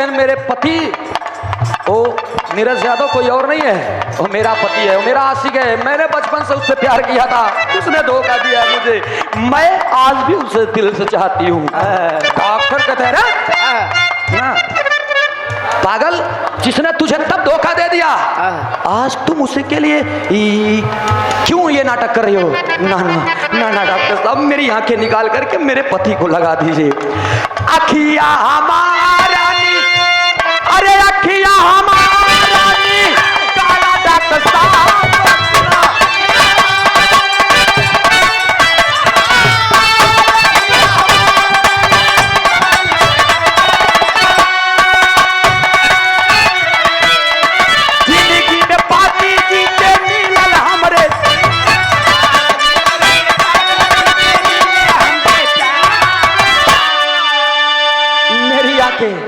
मेरे पति ओ नीरज यादव कोई और नहीं है, वो मेरा पति है, वो मेरा आशिक है, मैंने बचपन से उससे प्यार किया था, उसने धोखा दिया मुझे, मैं आज भी उसे दिल से चाहती हूँ। डॉक्टर कहते हैं ना पागल, जिसने तुझे तब धोखा दे दिया आज तुम उसे के लिए क्यों ये नाटक कर रही हो? ना ना ना ना डॉक्टर साहब, मेरी आंखें निकाल करके मेरे पति को लगा दीजिए। अखिया हमारा, अरे अखिया हमारा काला डॉक्टर साहब, जिंदगी में पाती जीते मिलल हमरे,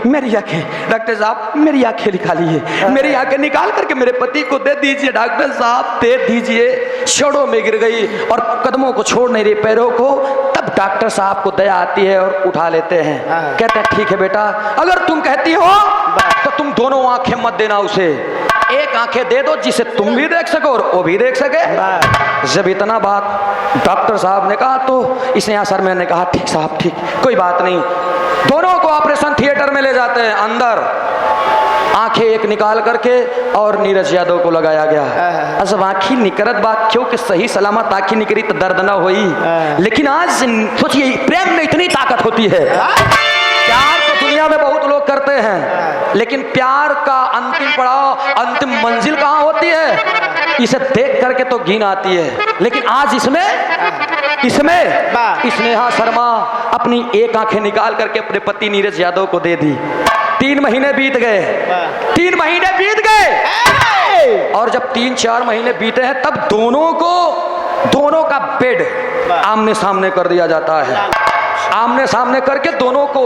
मेरी आंखें डॉक्टर साहब, मेरी आंखें निकाली है, मेरी आंखें निकाल करके मेरे पति को दे दीजिए डॉक्टर साहब, दे दीजिए। छोड़ों में गिर गई और कदमों को छोड़ नहीं रही, पैरों को। तब डॉक्टर साहब को दया आती है और उठा लेते हैं। कहते हैं ठीक है बेटा, अगर तुम कहती हो तो तुम दोनों आंखें मत देना उसे, एक आंखें दे दो जिसे तुम भी देख सको और वो भी देख सके। जब इतना बात डॉक्टर साहब ने कहा तो स्नेहा शर्मा ने कहा ठीक साहब ठीक, कोई बात नहीं। दोनों को ऑपरेशन थिएटर में ले जाते हैं अंदर, आंखें एक निकाल करके और नीरज यादव को लगाया गया। अब आंखी निकलत बात क्योंकि सही सलामत आंखी निकली तो दर्द ना हुई, लेकिन आज सोचिए प्रेम में इतनी ताकत होती है। प्यार तो दुनिया में बहुत लोग करते हैं, लेकिन प्यार का अंतिम पड़ाव, अंतिम मंजिल कहाँ होती है? इसे देख करके तो घिन आती है, लेकिन आज इसमें स्नेहा शर्मा अपनी एक आंखें निकाल करके अपने पति नीरज यादव को दे दी। 3 महीने बीत गए, 3 महीने बीत गए, और जब 3-4 महीने बीते हैं तब दोनों का बेड आमने सामने कर दिया जाता है। आमने सामने करके दोनों को,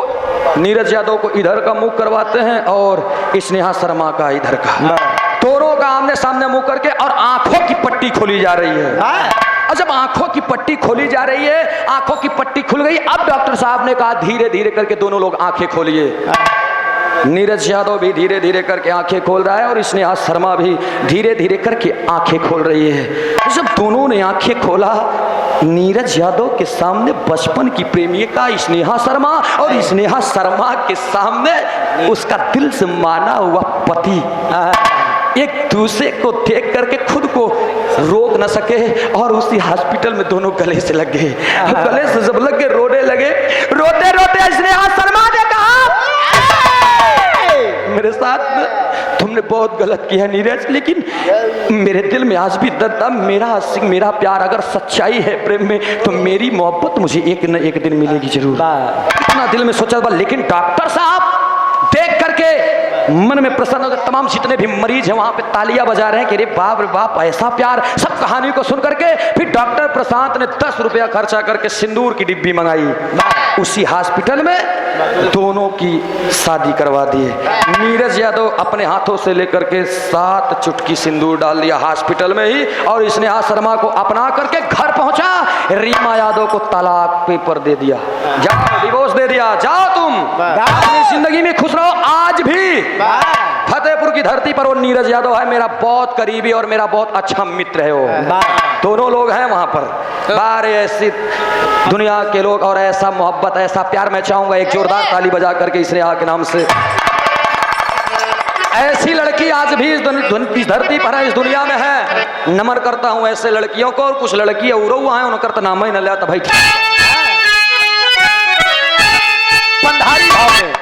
नीरज यादव को इधर का मुंह करवाते हैं और स्नेहा शर्मा का इधर का, दोनों का आमने सामने मुंह करके, और आंखों की पट्टी खोली जा रही है। और जब आंखों की पट्टी खोली जा रही है, आंखों की पट्टी खुल गई, अब डॉक्टर साहब ने कहा धीरे धीरे करके दोनों लोग आंखें खोलिए। नीरज यादव भी धीरे धीरे करके आंखें खोल रहा है और स्नेहा शर्मा भी धीरे धीरे करके आंखें खोल रही है। जब दोनों ने आंखें खोला, नीरज यादव के सामने बचपन की प्रेमिका स्नेहा शर्मा और स्नेहा शर्मा के सामने उसका दिल से माना हुआ पति एक दूसरे को देख करके खुद को रोक न सके और उसी हॉस्पिटल में दोनों गले से लग गए। गले से जब लग गए रोने लगे। रोते रोते स्नेहा शर्मा ने कहा मेरे साथ तुमने बहुत गलत किया नीरज, लेकिन मेरे दिल में आज भी दर्द था। मेरा प्यार अगर सच्चाई है प्रेम में तो मेरी मोहब्बत मुझे एक न एक दिन मिलेगी जरूर। इतना दिल में सोचा था, लेकिन डॉक्टर साहब देख करके मन में प्रसन्न होकर तमाम जितने भी मरीज हैं वहां पे तालियां बजा रहे हैं कि अरे बाप रे बाप ऐसा प्यार। सब कहानी को सुन करके फिर डॉक्टर प्रशांत ने 10 रुपया खर्चा करके सिंदूर की डिब्बी मंगाई। उसी हॉस्पिटल में दोनों की शादी करवा दिए। नीरज यादव अपने हाथों से लेकर के 7 चुटकी सिंदूर डाल दिया हॉस्पिटल में ही और स्नेहा शर्मा को अपना करके घर पहुंचा। रीमा यादव को तलाक पेपर दे दिया, जाओ डिवोर्स दे दिया, जाओ तुम अपनी जिंदगी में खुश रहो। आज भी फतेहपुर की धरती पर वो नीरज यादव है मेरा बहुत करीबी और मेरा बहुत अच्छा मित्र है। वो दोनों लोग हैं वहां पर। बारे ऐसी दुनिया के लोग और ऐसा मोहब्बत ऐसा प्यार मैं चाहूंगा एक जोरदार ताली बजा करके स्नेहा के नाम से। ऐसी लड़की आज भी इस धरती पर है, इस दुनिया में है। नमन करता हूं ऐसे लड़कियों को। और कुछ लड़कियां उड़ौआ हैं उनका तो नाम ही न लिया भाई। पंधारी भाव में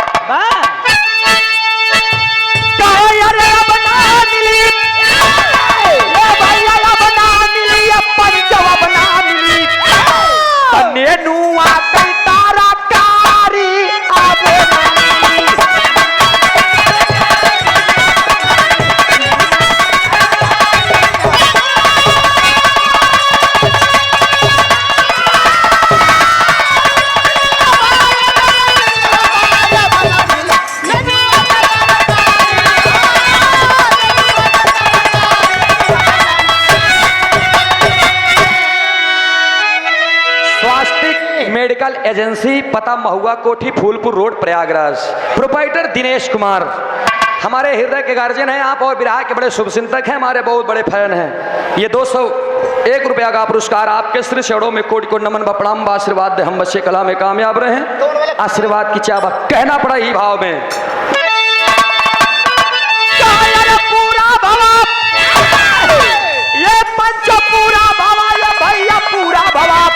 मेडिकल एजेंसी, पता महुआ कोठी, फूलपुर रोड, प्रयागराज। प्रोप्राइटर दिनेश कुमार हमारे हृदय के गार्जियन हैं आप और विराह के बड़े शुभचिंतक हैं, हमारे बहुत बड़े फैन हैं। ये 201 रुपया का पुरस्कार आपके श्री चरणों में कोटि कोटि नमन बपड़ाम आशीर्वाद दे हम बच्चे कला में कामयाब रहे। आशीर्वाद की चाबा कहना पड़ा ही भाव में। पूरा भवा ये पंच पूरा भवा ये भैया पूरा भवा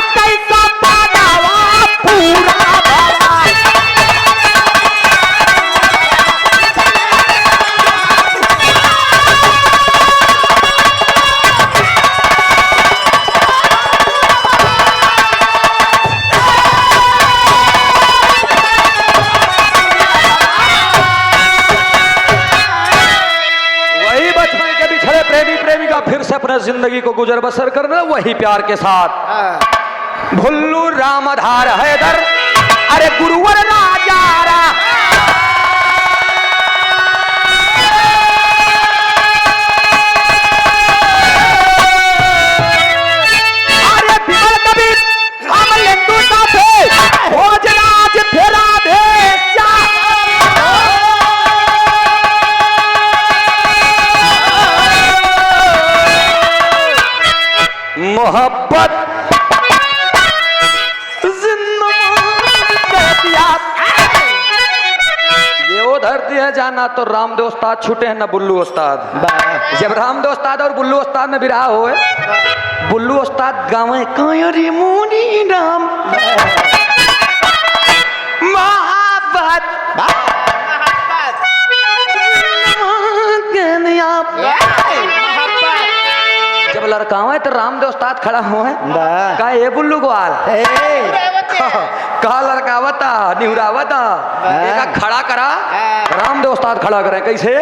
कैसा पानावा पूरा भवा। वही बचपन के बिछड़े प्रेमी प्रेमिका फिर से अपने जिंदगी को गुजर बसर करना वही प्यार के साथ। भुल्लू रामधार हैदर अरे गुरुवर राजारा अरे बिमल कभी हम लेंदू साथे भोजराज फेरा भेजा मोहब्बत धरती है जाना तो रामदेव उस्ताद छूटे हैं ना बुल्लू उस्ताद। जब रामदेव उस्ताद और बुल्लू उस्ताद में विराह हुए, बुल्लू उस्ताद गावे कायरी मुनी राम मोहब्बत जब लड़कावे तो रामदेव उस्ताद खड़ा हुए का ये बुल्लू गोवाल कहा लड़कावता निहुरावता खड़ा करा। रामदेव उस्ताद खड़ा करें कैसे